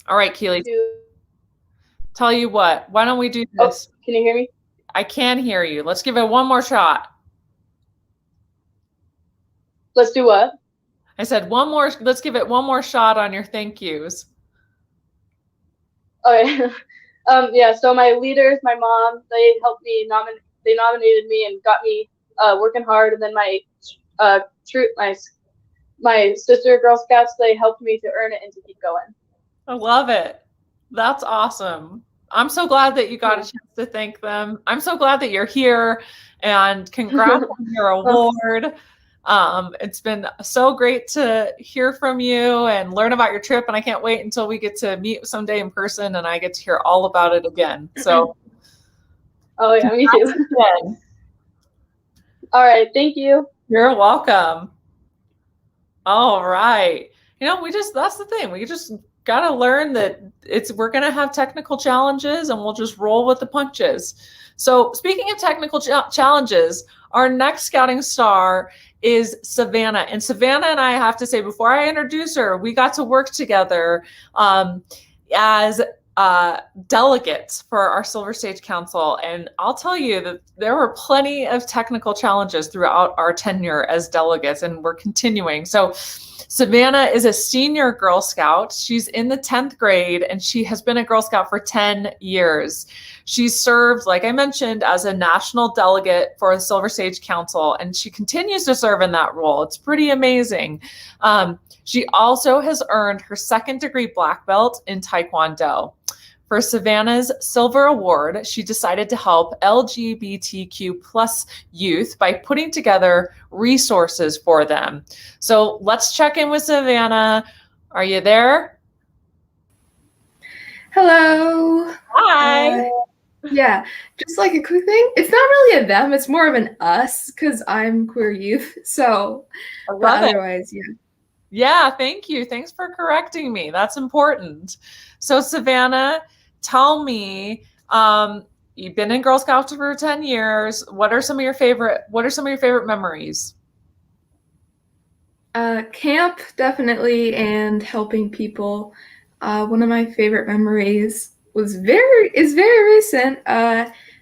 [SPEAKER 2] All right, Keely. Tell you what, why don't we do this?
[SPEAKER 15] Oh, can you hear me?
[SPEAKER 2] I can hear you. Let's give it one more shot.
[SPEAKER 15] Let's do what?
[SPEAKER 2] I said one more. Let's give it one more shot on your thank yous.
[SPEAKER 15] Okay. Yeah. So my leaders, my mom, they helped me They nominated me and got me working hard, and then my troop, my sister Girl Scouts, they helped me to earn it and to keep going.
[SPEAKER 2] I love it. That's awesome. I'm so glad that you got a chance to thank them. I'm so glad that you're here, and congrats on your award. It's been so great to hear from you and learn about your trip, and I can't wait until we get to meet someday in person and I get to hear all about it again. So
[SPEAKER 15] oh yeah, me too.
[SPEAKER 2] Again.
[SPEAKER 15] All right, thank you.
[SPEAKER 2] You're welcome. All right. That's the thing. We just got to learn that we're going to have technical challenges and we'll just roll with the punches. So speaking of technical challenges, our next scouting star is Savannah. And Savannah and I have to say, before I introduce her, we got to work together as delegates for our Silver Stage Council. And I'll tell you that there were plenty of technical challenges throughout our tenure as delegates, and we're continuing. So Savannah is a senior Girl Scout. She's in the 10th grade, and she has been a Girl Scout for 10 years. She's served, like I mentioned, as a national delegate for the Silver Sage Council, and she continues to serve in that role. It's pretty amazing. She also has earned her 2nd degree black belt in Taekwondo. For Savannah's Silver Award, she decided to help LGBTQ plus youth by putting together resources for them. So let's check in with Savannah. Are you there?
[SPEAKER 10] Hello.
[SPEAKER 2] Hi.
[SPEAKER 10] Yeah, just like a quick thing. It's not really a them, it's more of an us because I'm queer youth. So,
[SPEAKER 2] I love it.
[SPEAKER 10] Otherwise, yeah.
[SPEAKER 2] Yeah, thank you. Thanks for correcting me. That's important. So Savannah, tell me, you've been in Girl Scouts for 10 years. What are some of your favorite memories?
[SPEAKER 10] Camp, definitely, and helping people. One of my favorite memories is very recent.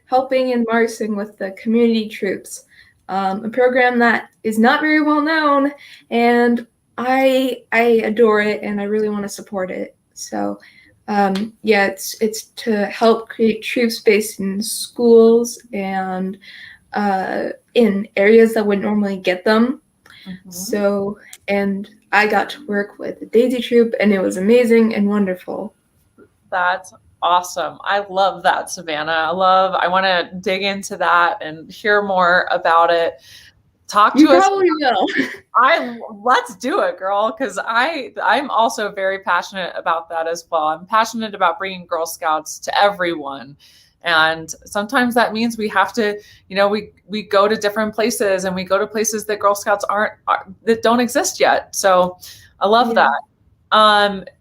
[SPEAKER 10] Helping and marching with the community troops, a program that is not very well known, and I adore it, and I really want to support it. So, yeah, it's to help create troops based in schools and in areas that would normally get them. Mm-hmm. So, and I got to work with the Daisy Troop, and it was amazing and wonderful.
[SPEAKER 2] That's awesome. I love that, Savannah. I want to dig into that and hear more about it. Talk to us.
[SPEAKER 10] You probably will.
[SPEAKER 2] Let's do it, girl, because I'm also very passionate about that as well. I'm passionate about bringing Girl Scouts to everyone. And sometimes that means we have to, we go to different places, and we go to places that Girl Scouts that don't exist yet. So I love that.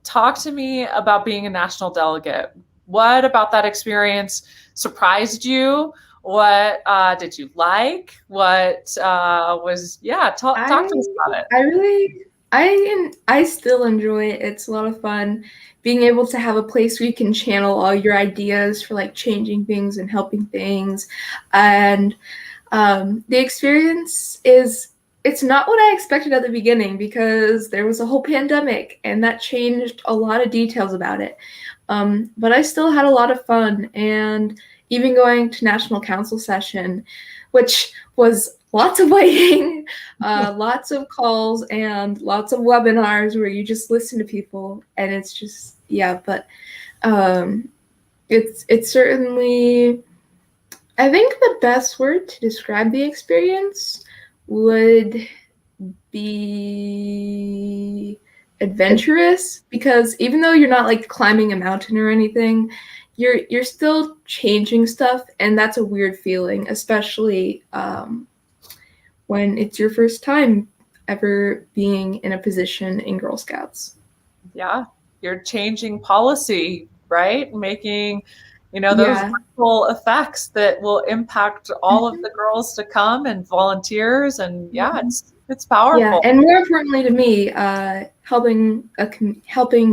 [SPEAKER 2] Talk to me about being a national delegate. What about that experience surprised you? What did you like? What was, talk to us about it.
[SPEAKER 10] I still enjoy it. It's a lot of fun being able to have a place where you can channel all your ideas for like changing things and helping things. And the experience it's not what I expected at the beginning, because there was a whole pandemic and that changed a lot of details about it. But I still had a lot of fun, and even going to National Council session, which was lots of waiting, lots of calls, and lots of webinars where you just listen to people, and it's just, but it's certainly, I think the best word to describe the experience would be adventurous, because even though you're not like climbing a mountain or anything, you're still changing stuff, and that's a weird feeling, especially when it's your first time ever being in a position in Girl Scouts.
[SPEAKER 2] Yeah, you're changing policy, right? Making, those ripple effects that will impact all of the girls to come and volunteers, and it's powerful.
[SPEAKER 10] Yeah, and more importantly to me, helping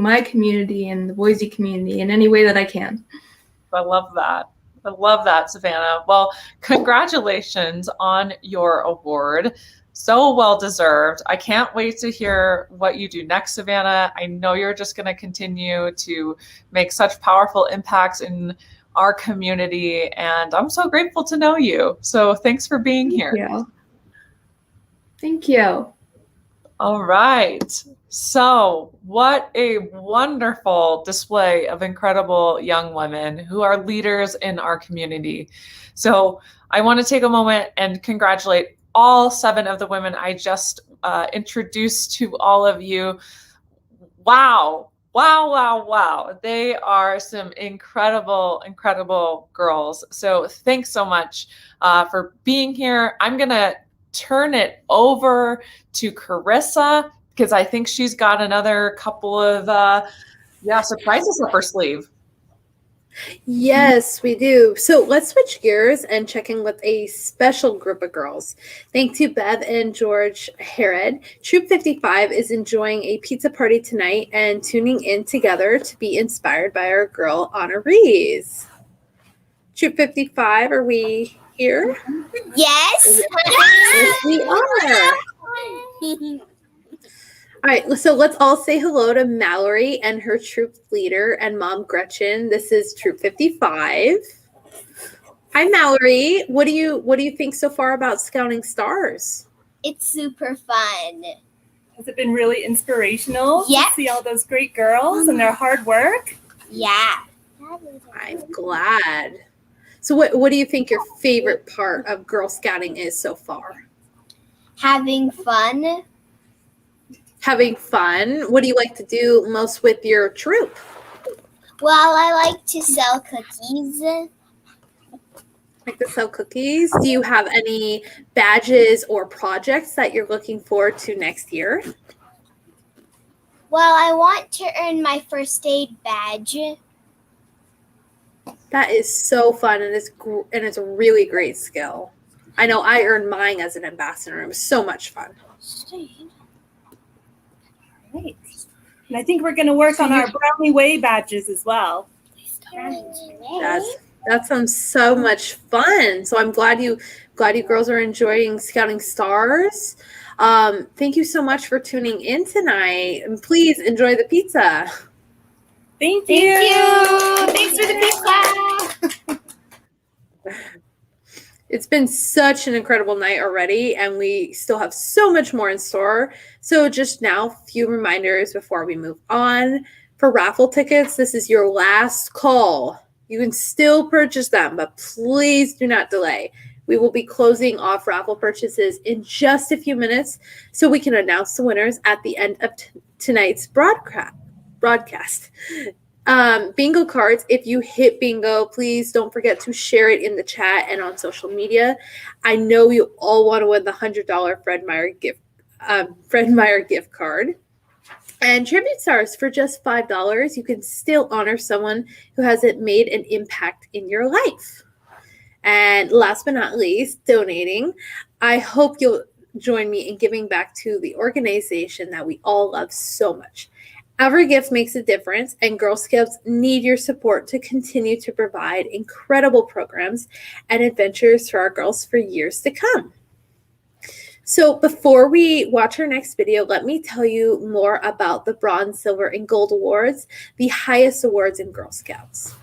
[SPEAKER 10] my community and the Boise community in any way that I can.
[SPEAKER 2] I love that. I love that, Savannah. Well, congratulations on your award. So well deserved. I can't wait to hear what you do next, Savannah. I know you're just going to continue to make such powerful impacts in our community, and I'm so grateful to know you. So thanks for being here.
[SPEAKER 10] Thank you.
[SPEAKER 2] All right. So, what a wonderful display of incredible young women who are leaders in our community. So, I want to take a moment and congratulate all 7 of the women I just introduced to all of you. Wow. Wow, wow, wow. They are some incredible, incredible girls. So, thanks so much for being here. I'm going to turn it over to Carissa because I think she's got another couple of surprises up her sleeve.
[SPEAKER 1] Yes, we do. So let's switch gears and check in with a special group of girls. Thanks to Bev and George Herod, Troop 55 is enjoying a pizza party tonight and tuning in together to be inspired by our girl honorees. Troop 55, are we here?
[SPEAKER 16] Yes.
[SPEAKER 1] Yes, we are. All right, so let's all say hello to Mallory and her troop leader and mom Gretchen. This is Troop 55. Hi, Mallory. What do you think so far about Scouting Stars?
[SPEAKER 16] It's super fun.
[SPEAKER 17] Has it been really inspirational
[SPEAKER 16] Yep.
[SPEAKER 17] to see all those great girls and their hard work?
[SPEAKER 16] Yeah.
[SPEAKER 1] I'm glad. So what do you think your favorite part of Girl Scouting is so far?
[SPEAKER 16] Having fun.
[SPEAKER 1] Having fun. What do you like to do most with your troop?
[SPEAKER 16] Well, I like to sell cookies.
[SPEAKER 1] Like to sell cookies? Do you have any badges or projects that you're looking forward to next year?
[SPEAKER 16] Well, I want to earn my first aid badge.
[SPEAKER 1] That is so fun, and it's a really great skill. I know I earned mine as an ambassador. It was so much fun.
[SPEAKER 17] Great. And I think we're going to work on our Brownie Way badges as well.
[SPEAKER 1] That sounds so much fun. So I'm glad you girls are enjoying Scouting Stars. Thank you so much for tuning in tonight, and please enjoy the pizza.
[SPEAKER 17] Thank you.
[SPEAKER 16] Thanks for the pizza.
[SPEAKER 1] It's been such an incredible night already, and we still have so much more in store. So just now, a few reminders before we move on. For raffle tickets, this is your last call. You can still purchase them, but please do not delay. We will be closing off raffle purchases in just a few minutes so we can announce the winners at the end of tonight's broadcast. Bingo cards, if you hit bingo, please don't forget to share it in the chat and on social media. I know you all want to win the $100 Fred Meyer gift card. And tribute stars for just $5, you can still honor someone who hasn't made an impact in your life. And last but not least, donating. I hope you'll join me in giving back to the organization that we all love so much. Every gift makes a difference, and Girl Scouts need your support to continue to provide incredible programs and adventures for our girls for years to come. So before we watch our next video, let me tell you more about the Bronze, Silver, and Gold Awards, the highest awards in Girl Scouts.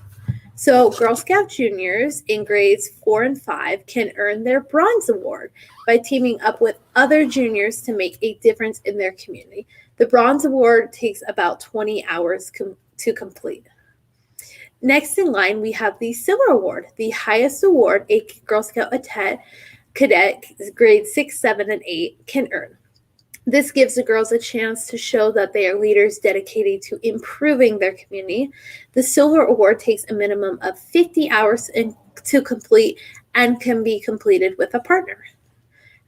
[SPEAKER 1] So Girl Scout juniors in grades 4 and 5 can earn their Bronze Award by teaming up with other juniors to make a difference in their community. The Bronze Award takes about 20 hours to complete. Next in line, we have the Silver Award, the highest award a Girl Scout cadet grades 6, 7, and 8 can earn. This gives the girls a chance to show that they are leaders dedicated to improving their community. The Silver Award takes a minimum of 50 hours to complete and can be completed with a partner.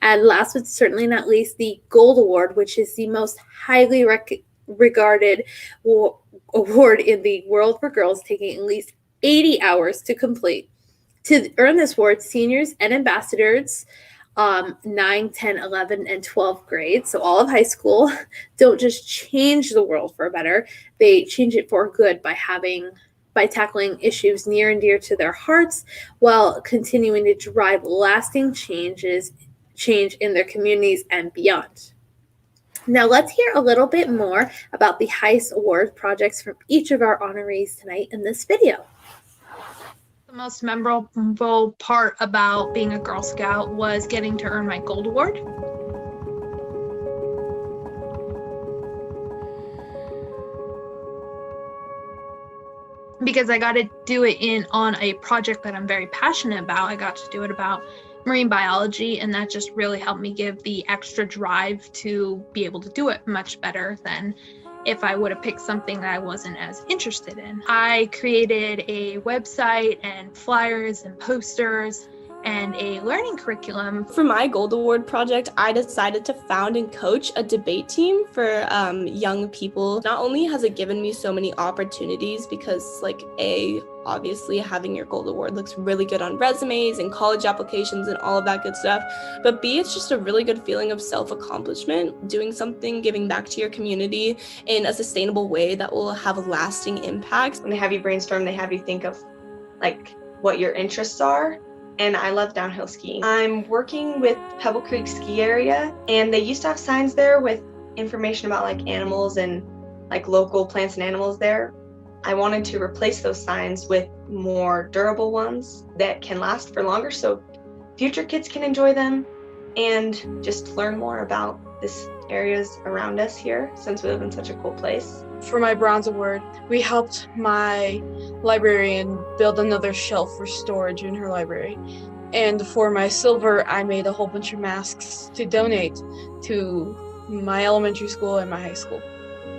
[SPEAKER 1] And last but certainly not least, the Gold Award, which is the most highly regarded award in the world for girls, taking at least 80 hours to complete. To earn this award, seniors and ambassadors, 9, 10, 11, and 12 grades, so all of high school, don't just change the world for better. They change it for good by tackling issues near and dear to their hearts while continuing to drive lasting changes change in their communities and beyond. Now let's hear a little bit more about the highest award projects from each of our honorees tonight in this video.
[SPEAKER 8] The most memorable part about being a Girl Scout was getting to earn my Gold Award. Because I got to do it on a project that I'm very passionate about. I got to do it about marine biology, and that just really helped me give the extra drive to be able to do it much better than if I would have picked something that I wasn't as interested in. I created a website and flyers and posters and a learning curriculum.
[SPEAKER 5] For my Gold Award project, I decided to found and coach a debate team for young people. Not only has it given me so many opportunities because obviously having your Gold Award looks really good on resumes and college applications and all of that good stuff, but B, it's just a really good feeling of self-accomplishment, doing something, giving back to your community in a sustainable way that will have a lasting impact.
[SPEAKER 14] When they have you brainstorm, they have you think of what your interests are. And I love downhill skiing. I'm working with Pebble Creek ski area, and they used to have signs there with information about animals and local plants and animals there. I wanted to replace those signs with more durable ones that can last for longer so future kids can enjoy them and just learn more about this areas around us here since we live in such a cool place.
[SPEAKER 18] For my Bronze Award, we helped my librarian build another shelf for storage in her library. And for my Silver, I made a whole bunch of masks to donate to my elementary school and my high school.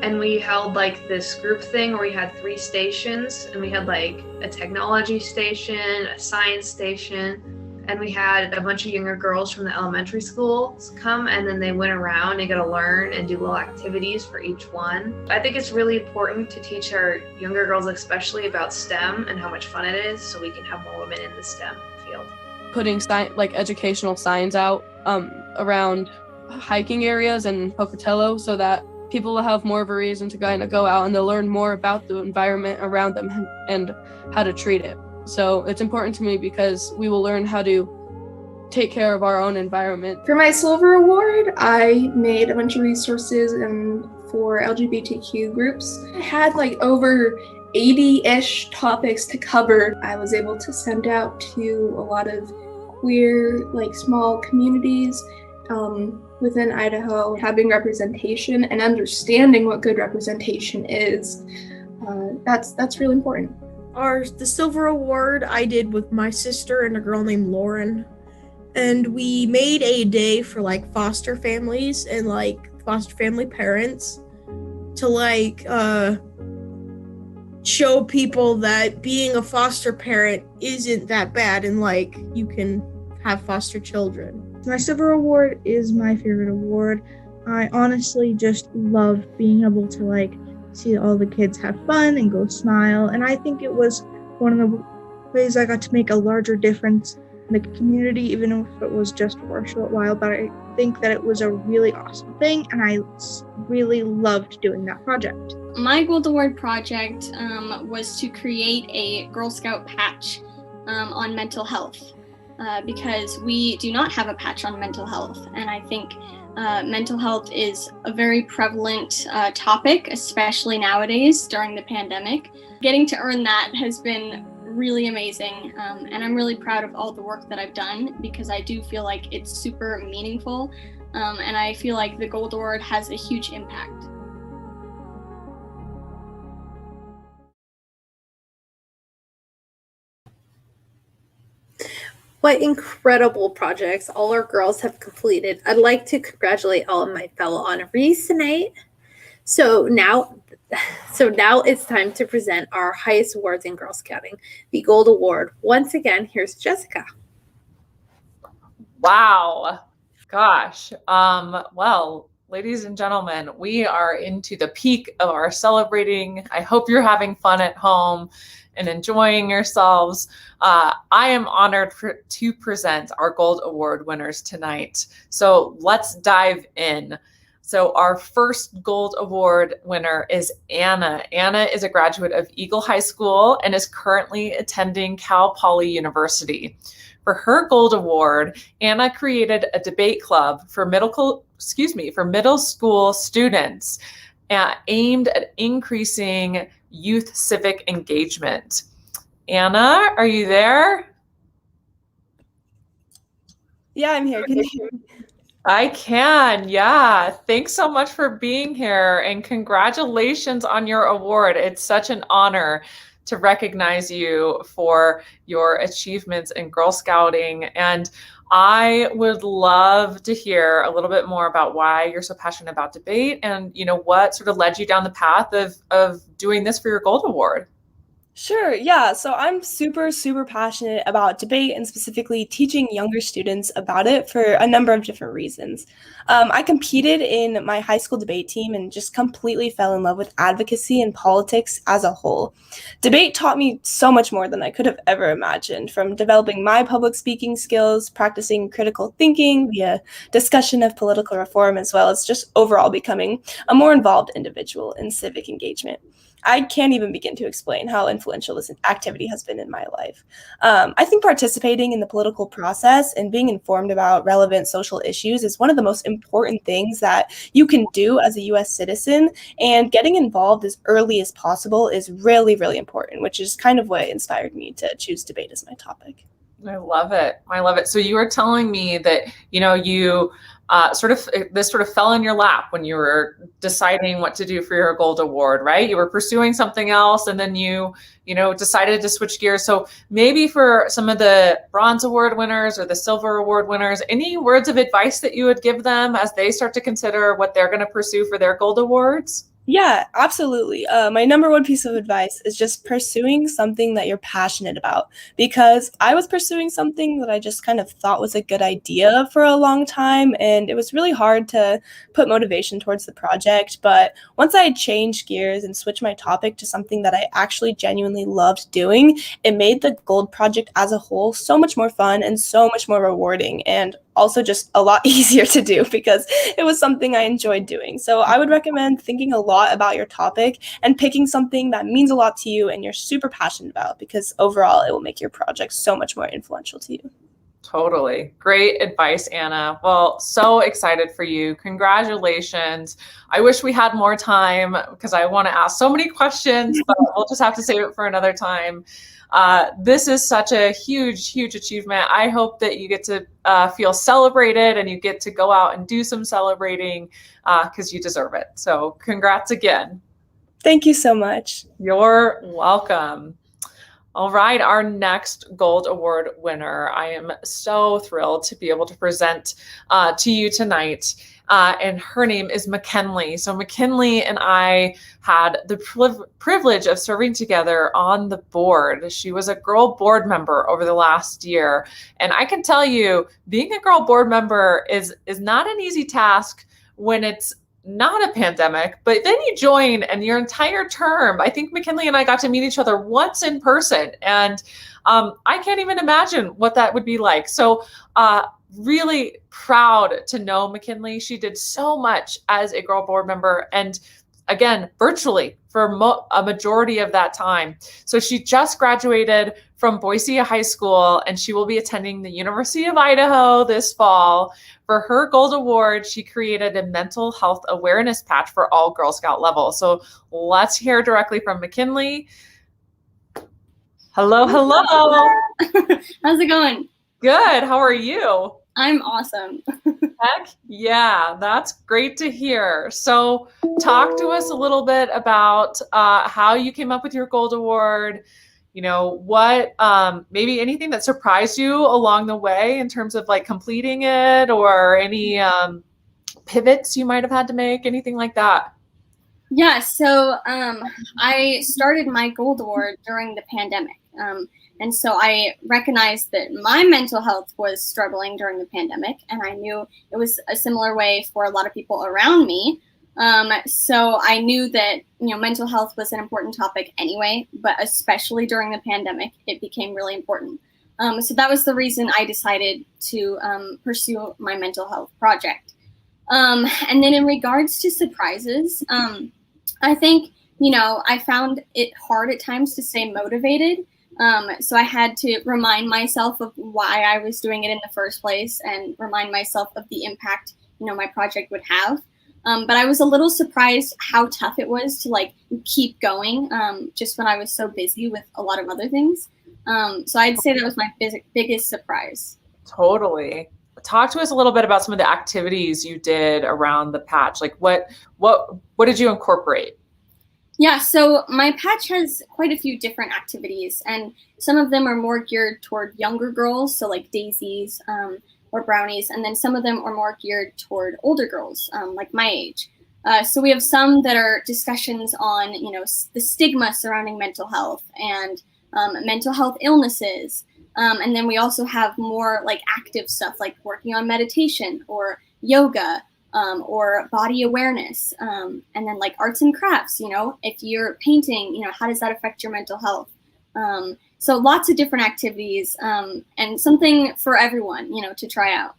[SPEAKER 11] And we held this group thing where we had 3 stations, and we had a technology station, a science station, and we had a bunch of younger girls from the elementary schools come, and then they went around and got to learn and do little activities for each one. I think it's really important to teach our younger girls especially about STEM and how much fun it is so we can have more women in the STEM field.
[SPEAKER 3] Putting educational signs out around hiking areas and Pocatello so that people will have more of a reason to kind of go out and they'll learn more about the environment around them and how to treat it. So it's important to me because we will learn how to take care of our own environment.
[SPEAKER 10] For my Silver Award, I made a bunch of resources for LGBTQ groups. I had over 80-ish topics to cover. I was able to send out to a lot of queer, small communities within Idaho. Having representation and understanding what good representation is, that's really important.
[SPEAKER 4] The Silver Award I did with my sister and a girl named Lauren, and we made a day for foster families and foster family parents to show people that being a foster parent isn't that bad and you can have foster children.
[SPEAKER 7] My Silver Award is my favorite award. I honestly just love being able to see all the kids have fun and go smile, and I think it was one of the ways I got to make a larger difference in the community, even if it was just for a short while. But I think that it was a really awesome thing, and I really loved doing that project.
[SPEAKER 6] My Gold Award project was to create a Girl Scout patch on mental health because we do not have a patch on mental health, and I think mental health is a very prevalent topic, especially nowadays during the pandemic. Getting to earn that has been really amazing, and I'm really proud of all the work that I've done because I do feel like it's super meaningful, and I feel like the Gold Award has a huge impact.
[SPEAKER 1] What incredible projects all our girls have completed. I'd like to congratulate all of my fellow honorees tonight. So now it's time to present our highest awards in Girl Scouting, the Gold Award. Once again, here's Jessica.
[SPEAKER 2] Wow. Gosh. Well, ladies and gentlemen, we are into the peak of our celebrating. I hope you're having fun at home and enjoying yourselves. I am honored to present our Gold Award winners tonight. So let's dive in. So our first Gold Award winner is Anna. Anna is a graduate of Eagle High School and is currently attending Cal Poly University. For her Gold Award, Anna created a debate club for middle school students aimed at increasing youth civic engagement. Anna, are you there?
[SPEAKER 19] Yeah, I'm here. Can you hear me?
[SPEAKER 2] I can, yeah. Thanks so much for being here and congratulations on your award. It's such an honor to recognize you for your achievements in Girl Scouting. And I would love to hear a little bit more about why you're so passionate about debate and, what sort of led you down the path of doing this for your Gold Award.
[SPEAKER 19] Sure, yeah. So I'm super, super passionate about debate and specifically teaching younger students about it for a number of different reasons. I competed in my high school debate team and just completely fell in love with advocacy and politics as a whole. Debate taught me so much more than I could have ever imagined, from developing my public speaking skills, practicing critical thinking via discussion of political reform, as well as just overall becoming a more involved individual in civic engagement. I can't even begin to explain how influential this activity has been in my life. I think participating in the political process and being informed about relevant social issues is one of the most important things that you can do as a U.S. citizen, and getting involved as early as possible is really, really important, which is kind of what inspired me to choose debate as my topic.
[SPEAKER 2] I love it. I love it. So you were telling me that, you this sort of fell in your lap when you were deciding what to do for your Gold Award, right? You were pursuing something else and then you decided to switch gears. So maybe for some of the Bronze Award winners or the Silver Award winners, any words of advice that you would give them as they start to consider what they're going to pursue for their Gold Awards?
[SPEAKER 19] Yeah, absolutely. My number one piece of advice is just pursuing something that you're passionate about, because I was pursuing something that I just kind of thought was a good idea for a long time, and it was really hard to put motivation towards the project. But once I changed gears and switched my topic to something that I actually genuinely loved doing, it made the Gold project as a whole so much more fun and so much more rewarding, and also just a lot easier to do because it was something I enjoyed doing. So I would recommend thinking a lot about your topic and picking something that means a lot to you and you're super passionate about, because overall it will make your project so much more influential to you.
[SPEAKER 2] Totally. Great advice, Anna. Well, so excited for you. Congratulations. I wish we had more time because I want to ask so many questions, but we'll just have to save it for another time. This is such a huge, huge achievement. I hope that you get to feel celebrated and you get to go out and do some celebrating because you deserve it. So congrats again.
[SPEAKER 19] Thank you so much.
[SPEAKER 2] You're welcome. All right, our next Gold Award winner. I am so thrilled to be able to present to you tonight. And her name is McKinley. So McKinley and I had the privilege of serving together on the board. She was a girl board member over the last year. And I can tell you, being a girl board member is not an easy task when it's not a pandemic, but then you join and your entire term, I think McKinley and I got to meet each other once in person. And I can't even imagine what that would be like. So really proud to know McKinley. She did so much as a girl board member, and again, virtually for a majority of that time. So she just graduated from Boise High School, and she will be attending the University of Idaho this fall. For her Gold Award, she created a mental health awareness patch for all Girl Scout levels. So let's hear directly from McKinley. Hello, hello.
[SPEAKER 6] How's it going?
[SPEAKER 2] Good. How are you?
[SPEAKER 6] I'm awesome.
[SPEAKER 2] Heck yeah, that's great to hear. So talk to us a little bit about how you came up with your Gold Award. What maybe anything that surprised you along the way in terms of like completing it, or any pivots you might have had to make, anything like that?
[SPEAKER 6] Yeah, so I started my Gold Award during the pandemic. And so I recognized that my mental health was struggling during the pandemic, and I knew it was a similar way for a lot of people around me. So I knew that, mental health was an important topic anyway, but especially during the pandemic, it became really important. So that was the reason I decided to pursue my mental health project. And then in regards to surprises, I think, I found it hard at times to stay motivated So I had to remind myself of why I was doing it in the first place and remind myself of the impact, my project would have. But I was a little surprised how tough it was to like keep going, just when I was so busy with a lot of other things. So I'd say that was my biggest surprise.
[SPEAKER 2] Totally. Talk to us a little bit about some of the activities you did around the patch. Like what did you incorporate?
[SPEAKER 6] Yeah, so my patch has quite a few different activities, and some of them are more geared toward younger girls, so like daisies or brownies, and then some of them are more geared toward older girls, like my age. So we have some that are discussions on, the stigma surrounding mental health and mental health illnesses. And then we also have more like active stuff, like working on meditation or yoga. Or body awareness, and then like arts and crafts, if you're painting, how does that affect your mental health? So lots of different activities, and something for everyone, to try out.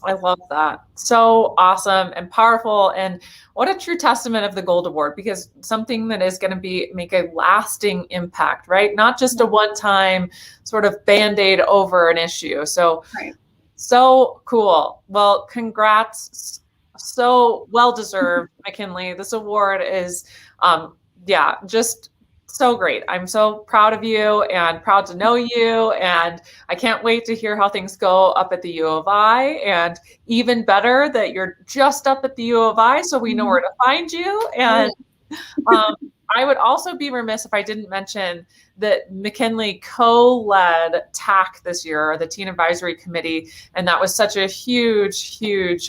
[SPEAKER 2] I love that. So awesome and powerful. And what a true testament of the Gold Award, because something that is going to make a lasting impact, right? Not just a one-time sort of Band-Aid over an issue. So,
[SPEAKER 6] right.
[SPEAKER 2] So cool. Well, congrats. So well-deserved, McKinley. This award is, just so great. I'm so proud of you and proud to know you. And I can't wait to hear how things go up at the U of I, and even better that you're just up at the U of I, so we know where to find you. And I would also be remiss if I didn't mention that McKinley co-led TAC this year, or the Teen Advisory Committee, and that was such a huge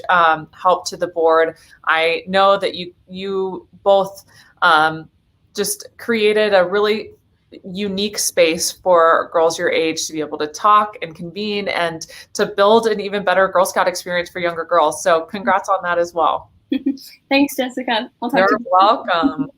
[SPEAKER 2] help to the board. I know that you both just created a really unique space for girls your age to be able to talk and convene and to build an even better Girl Scout experience for younger girls. So congrats on that as well.
[SPEAKER 6] Thanks, Jessica.
[SPEAKER 2] You're welcome.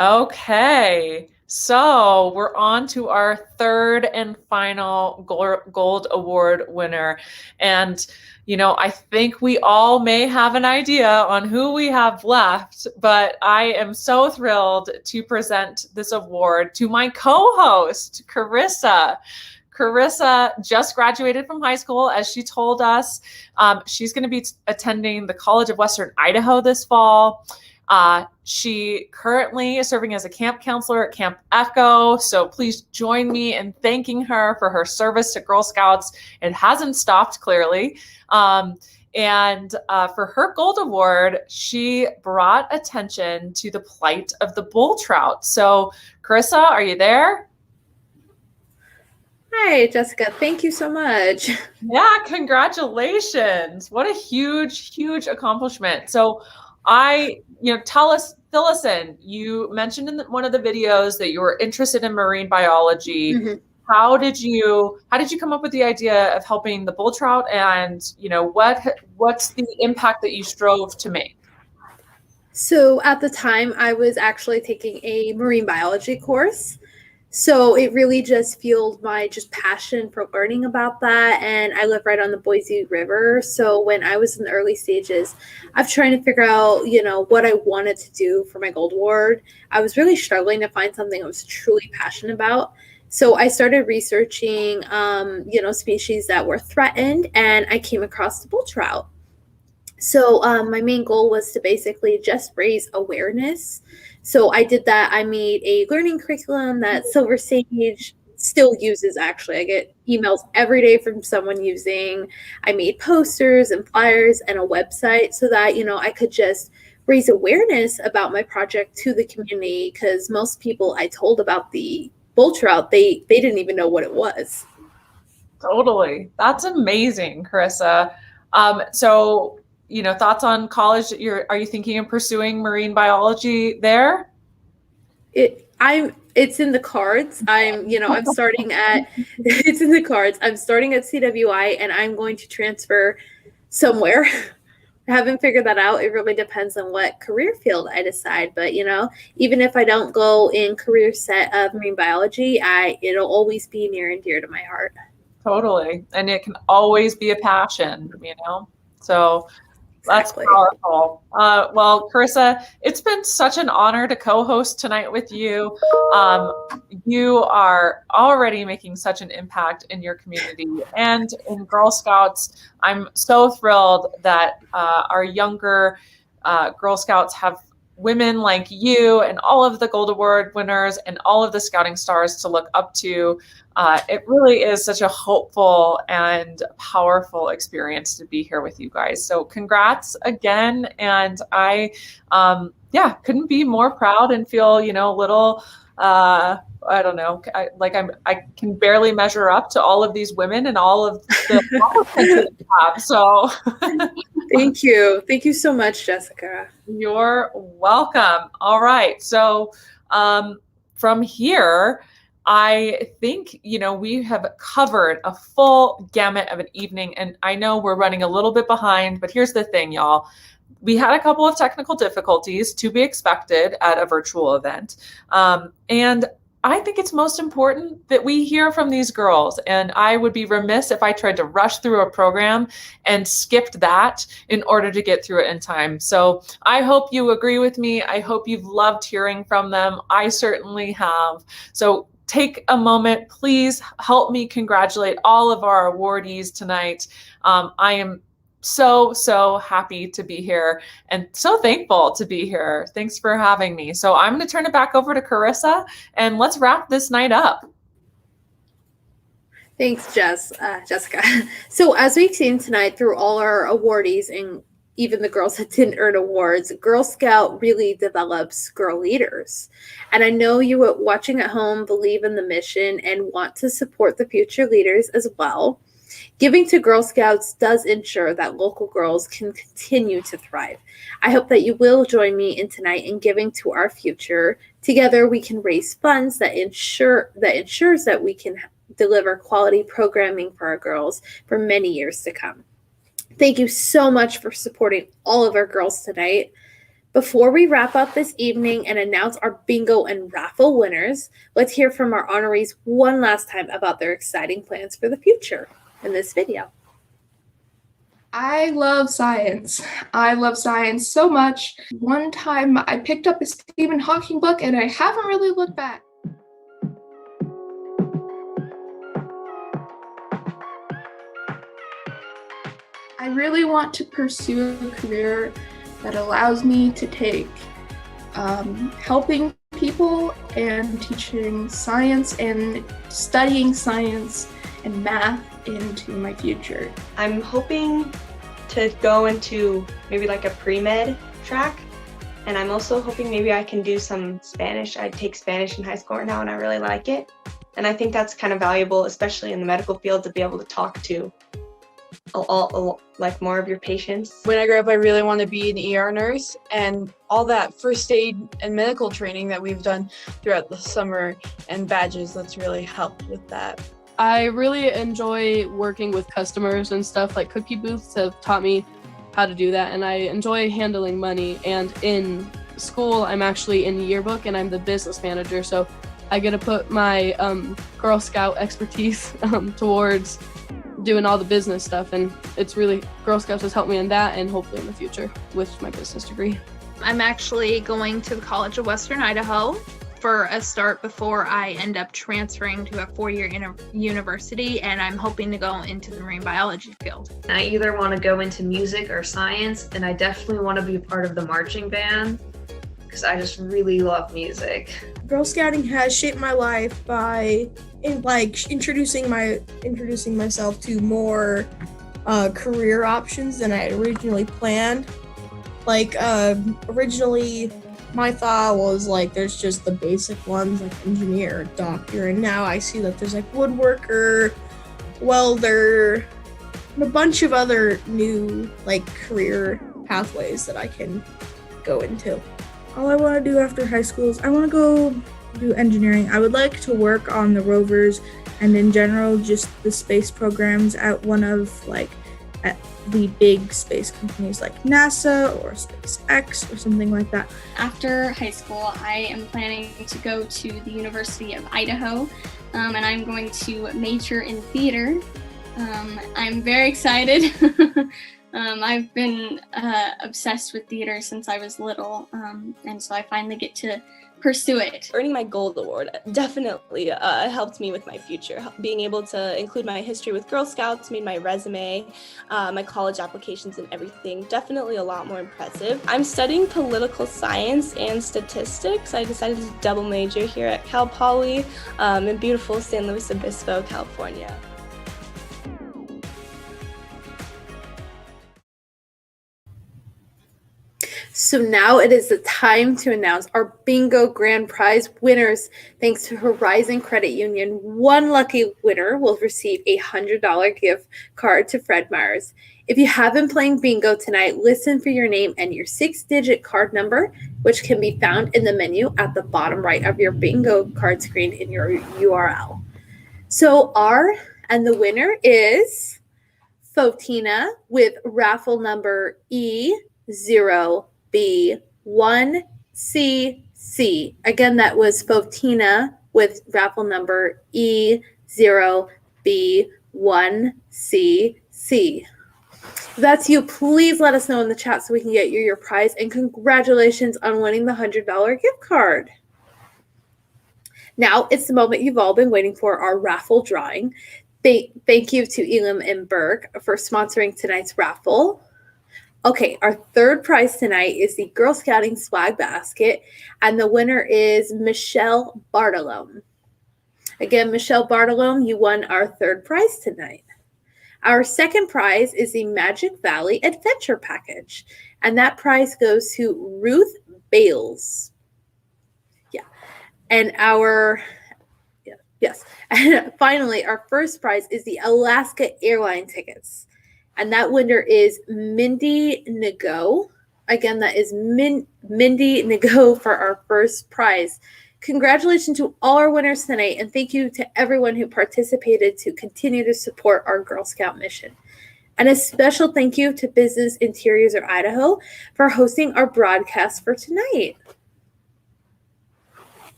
[SPEAKER 2] Okay, so we're on to our third and final Gold Award winner. And, I think we all may have an idea on who we have left, but I am so thrilled to present this award to my co-host, Carissa. Carissa just graduated from high school, as she told us. She's going to be attending the College of Western Idaho this fall. She currently is serving as a camp counselor at Camp Echo. So please join me in thanking her for her service to Girl Scouts. It hasn't stopped, clearly. And for her Gold Award, she brought attention to the plight of the bull trout. So Carissa, are you there?
[SPEAKER 1] Hi, Jessica. Thank you so much.
[SPEAKER 2] Yeah, congratulations. What a huge accomplishment. So fill us in. You mentioned in one of the videos that you were interested in marine biology. Mm-hmm. How did you come up with the idea of helping the bull trout, and what's the impact that you strove to make?
[SPEAKER 1] So at the time, I was actually taking a marine biology course. So it really just fueled my passion for learning about that. And I live right on the Boise River. So when I was in the early stages of trying to figure out, what I wanted to do for my Gold Award, I was really struggling to find something I was truly passionate about. So I started researching, species that were threatened, and I came across the bull trout. So my main goal was to basically just raise awareness. So I did that. I made a learning curriculum that Silver Sage still uses, actually. I get emails every day from someone using. I made posters and flyers and a website so that, I could just raise awareness about my project to the community, because most people I told about the bull trout, they didn't even know what it was.
[SPEAKER 2] Totally. That's amazing, Carissa. So thoughts on college? Are you thinking of pursuing marine biology there?
[SPEAKER 1] It's in the cards. I'm starting at it's in the cards. I'm starting at CWI, and I'm going to transfer somewhere. I haven't figured that out. It really depends on what career field I decide. But even if I don't go in career set of marine biology, it'll always be near and dear to my heart.
[SPEAKER 2] Totally. And it can always be a passion, So That's powerful. Well, Carissa, it's been such an honor to co-host tonight with you. You are already making such an impact in your community and in Girl Scouts. I'm so thrilled that our younger Girl Scouts have women like you and all of the Gold Award winners and all of the Scouting Stars to look up to. It really is such a hopeful and powerful experience to be here with you guys. So congrats again. And I, couldn't be more proud and feel, a little, I don't know, I can barely measure up to all of these women and all of the accomplishments that you have. So
[SPEAKER 1] Thank you. Thank you so much, Jessica.
[SPEAKER 2] You're welcome. All right. So from here, I think, we have covered a full gamut of an evening, and I know we're running a little bit behind, but here's the thing, y'all. We had a couple of technical difficulties to be expected at a virtual event. And I think it's most important that we hear from these girls, and I would be remiss if I tried to rush through a program and skipped that in order to get through it in time. So I hope you agree with me. I hope you've loved hearing from them. I certainly have. So take a moment, please help me congratulate all of our awardees tonight. I am so happy to be here and so thankful to be here. Thanks for having me. So I'm going to turn it back over to Carissa and let's wrap this night up.
[SPEAKER 1] Thanks, Jessica. So as we've seen tonight through all our awardees and even the girls that didn't earn awards, Girl Scout really develops girl leaders. And I know you watching at home believe in the mission and want to support the future leaders as well. Giving to Girl Scouts does ensure that local girls can continue to thrive. I hope that you will join me in tonight in giving to our future. Together, we can raise funds that ensures that we can deliver quality programming for our girls for many years to come. Thank you so much for supporting all of our girls tonight. Before we wrap up this evening and announce our bingo and raffle winners, let's hear from our honorees one last time about their exciting plans for the future in this video.
[SPEAKER 10] I love science. I love science so much. One time I picked up a Stephen Hawking book and I haven't really looked back. I really want to pursue a career that allows me to take helping people and teaching science and studying science and math into my future.
[SPEAKER 14] I'm hoping to go into maybe like a pre-med track, and I'm also hoping maybe I can do some Spanish. I take Spanish in high school right now and I really like it. And I think that's kind of valuable, especially in the medical field, to be able to talk to like more of your patients.
[SPEAKER 18] When I grow up, I really want to be an ER nurse, and all that first aid and medical training that we've done throughout the summer and badges, that's really helped with that.
[SPEAKER 3] I really enjoy working with customers and stuff. Like cookie booths have taught me how to do that, and I enjoy handling money. And in school, I'm actually in the yearbook and I'm the business manager, so I get to put my Girl Scout expertise towards doing all the business stuff, and it's really, Girl Scouts has helped me in that and hopefully in the future with my business degree.
[SPEAKER 8] I'm actually going to the College of Western Idaho for a start before I end up transferring to a 4-year university, and I'm hoping to go into the marine biology field.
[SPEAKER 11] I either want to go into music or science, and I definitely want to be a part of the marching band because I just really love music.
[SPEAKER 4] Girl Scouting has shaped my life by introducing myself to more career options than I had originally planned. Originally my thought was there's just the basic ones like engineer, doctor, and now I see that there's woodworker, welder, and a bunch of other new career pathways that I can go into. All I want to do after high school is I want to go do engineering. I would like to work on the rovers and in general just the space programs at one of at the big space companies like NASA or SpaceX or something like that.
[SPEAKER 6] After high school, I am planning to go to the University of Idaho, and I'm going to major in theater. I'm very excited. I've been obsessed with theater since I was little, and so I finally get to pursue it.
[SPEAKER 20] Earning my gold award definitely helped me with my future. Being able to include my history with Girl Scouts made my resume, my college applications and everything definitely a lot more impressive. I'm studying political science and statistics. I decided to double major here at Cal Poly in beautiful San Luis Obispo, California.
[SPEAKER 1] So now it is the time to announce our bingo grand prize winners. Thanks to Horizon Credit Union, one lucky winner will receive a $100 gift card to Fred Meyer's. If you have been playing bingo tonight, listen for your name and your 6-digit card number, which can be found in the menu at the bottom right of your bingo card screen in your URL. So the winner is Fotina with raffle number E0B1CC. Again, that was Fotina with raffle number E0B1CC. If that's you, please let us know in the chat so we can get you your prize. And congratulations on winning the $100 gift card. Now it's the moment you've all been waiting for, our raffle drawing. Thank you to Elam and Burke for sponsoring tonight's raffle. Okay, our third prize tonight is the Girl Scouting swag basket, and the winner is Michelle Bartolome. Again, Michelle Bartolome, you won our third prize tonight. Our second prize is the Magic Valley Adventure Package, and that prize goes to Ruth Bales. And and finally, our first prize is the Alaska Airline tickets. And that winner is Mindy Nago. Again, that is Mindy Nago for our first prize. Congratulations to all our winners tonight, and thank you to everyone who participated to continue to support our Girl Scout mission. And a special thank you to Business Interiors of Idaho for hosting our broadcast for tonight.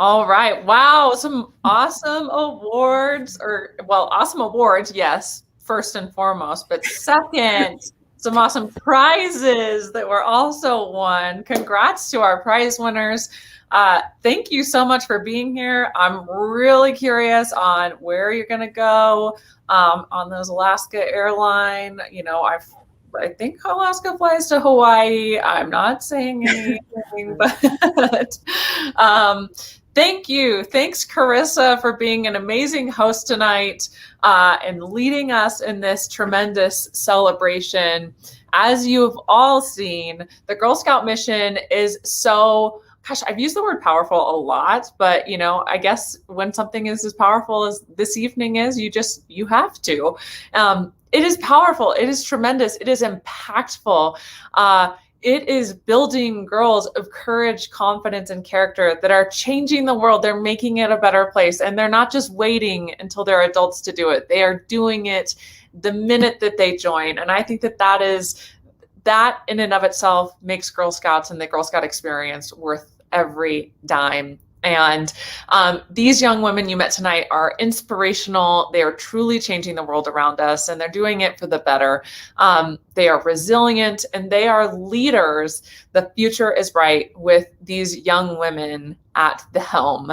[SPEAKER 2] All right. Wow. Some awesome awards, awesome awards, yes, first and foremost, but second, some awesome prizes that were also won. Congrats to our prize winners. Thank you so much for being here. I'm really curious on where you're going to go on those Alaska airline. I think Alaska flies to Hawaii. I'm not saying anything, but thank you. Thanks, Carissa, for being an amazing host tonight and leading us in this tremendous celebration. As you've all seen, the Girl Scout mission is so, I've used the word powerful a lot, but I guess when something is as powerful as this evening is, you have to. It is powerful. It is tremendous. It is impactful. It is building girls of courage, confidence, and character that are changing the world. They're making it a better place. And they're not just waiting until they're adults to do it. They are doing it the minute that they join. And I think that in and of itself makes Girl Scouts and the Girl Scout experience worth every dime. And these young women you met tonight are inspirational. They are truly changing the world around us, and they're doing it for the better. They are resilient, and they are leaders. The future is bright with these young women at the helm.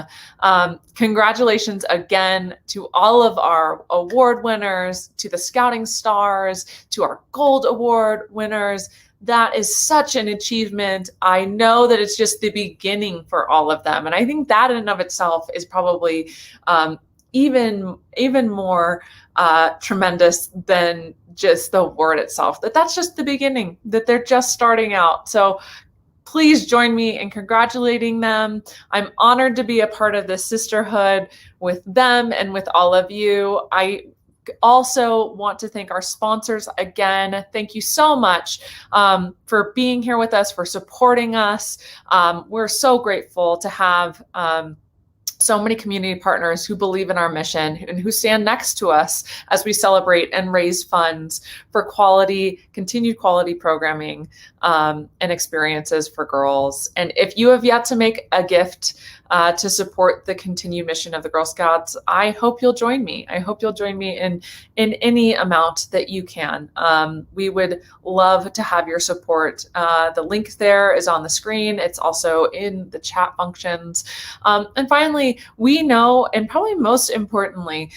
[SPEAKER 2] Congratulations again to all of our award winners, to the Scouting Stars, to our Gold Award winners. That is such an achievement. I know that it's just the beginning for all of them. And I think that in and of itself is probably even more tremendous than just the award itself, that's just the beginning, that they're just starting out. So please join me in congratulating them. I'm honored to be a part of this sisterhood with them and with all of you. I also want to thank our sponsors again. Thank you so much for being here with us, for supporting us. We're so grateful to have so many community partners who believe in our mission and who stand next to us as we celebrate and raise funds for continued quality programming and experiences for girls. And if you have yet to make a gift to support the continued mission of the Girl Scouts, I hope you'll join me. I hope you'll join me in any amount that you can. We would love to have your support. The link there is on the screen. It's also in the chat functions. And finally, we know, and probably most importantly,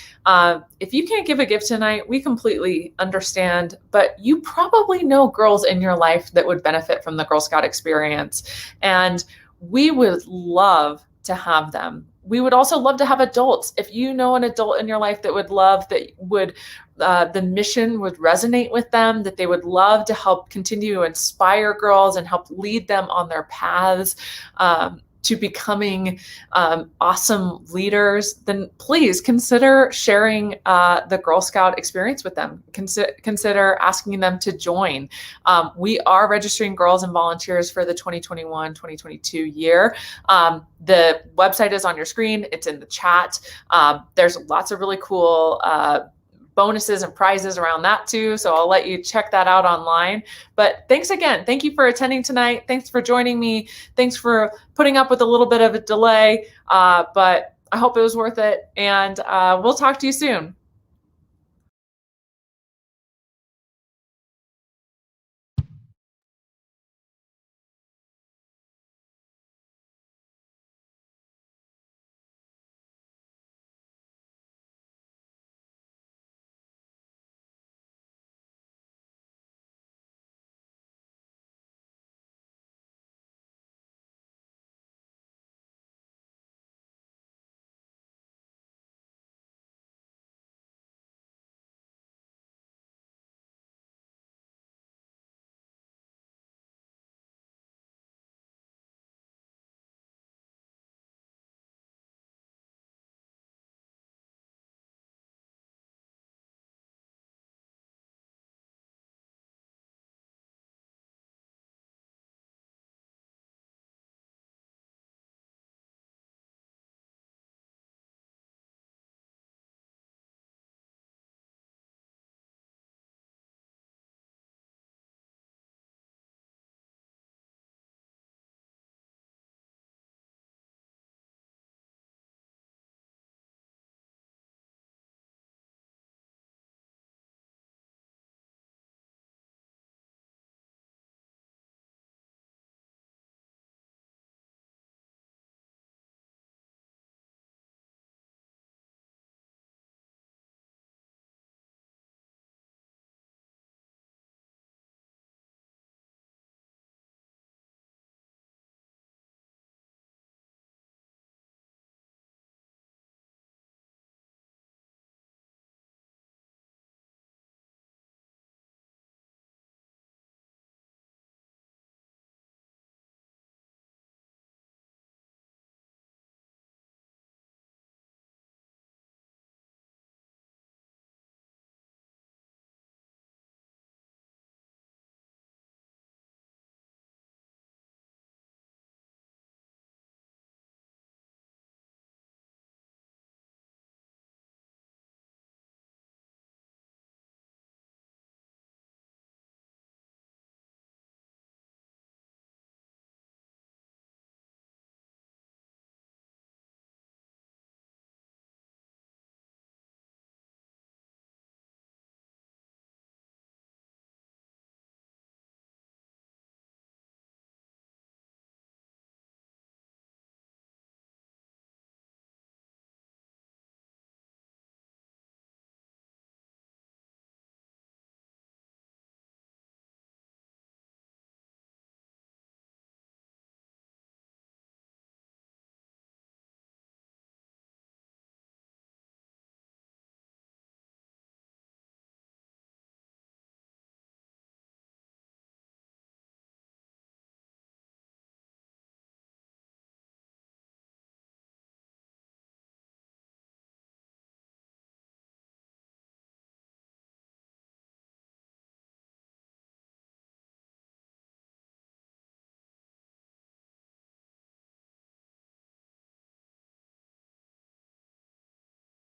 [SPEAKER 2] if you can't give a gift tonight, we completely understand, but you probably know girls in your life that would benefit from the Girl Scout experience. And we would love to have them. We would also love to have adults. If you know an adult in your life that would love, that would the mission would resonate with them, that they would love to help continue to inspire girls and help lead them on their paths to becoming awesome leaders, then please consider sharing the Girl Scout experience with them. Consider asking them to join. We are registering girls and volunteers for the 2021-2022 year. The website is on your screen. It's in the chat. There's lots of really cool bonuses and prizes around that too. So I'll let you check that out online. But thanks again. Thank you for attending tonight. Thanks for joining me. Thanks for putting up with a little bit of a delay, but I hope it was worth it. And we'll talk to you soon.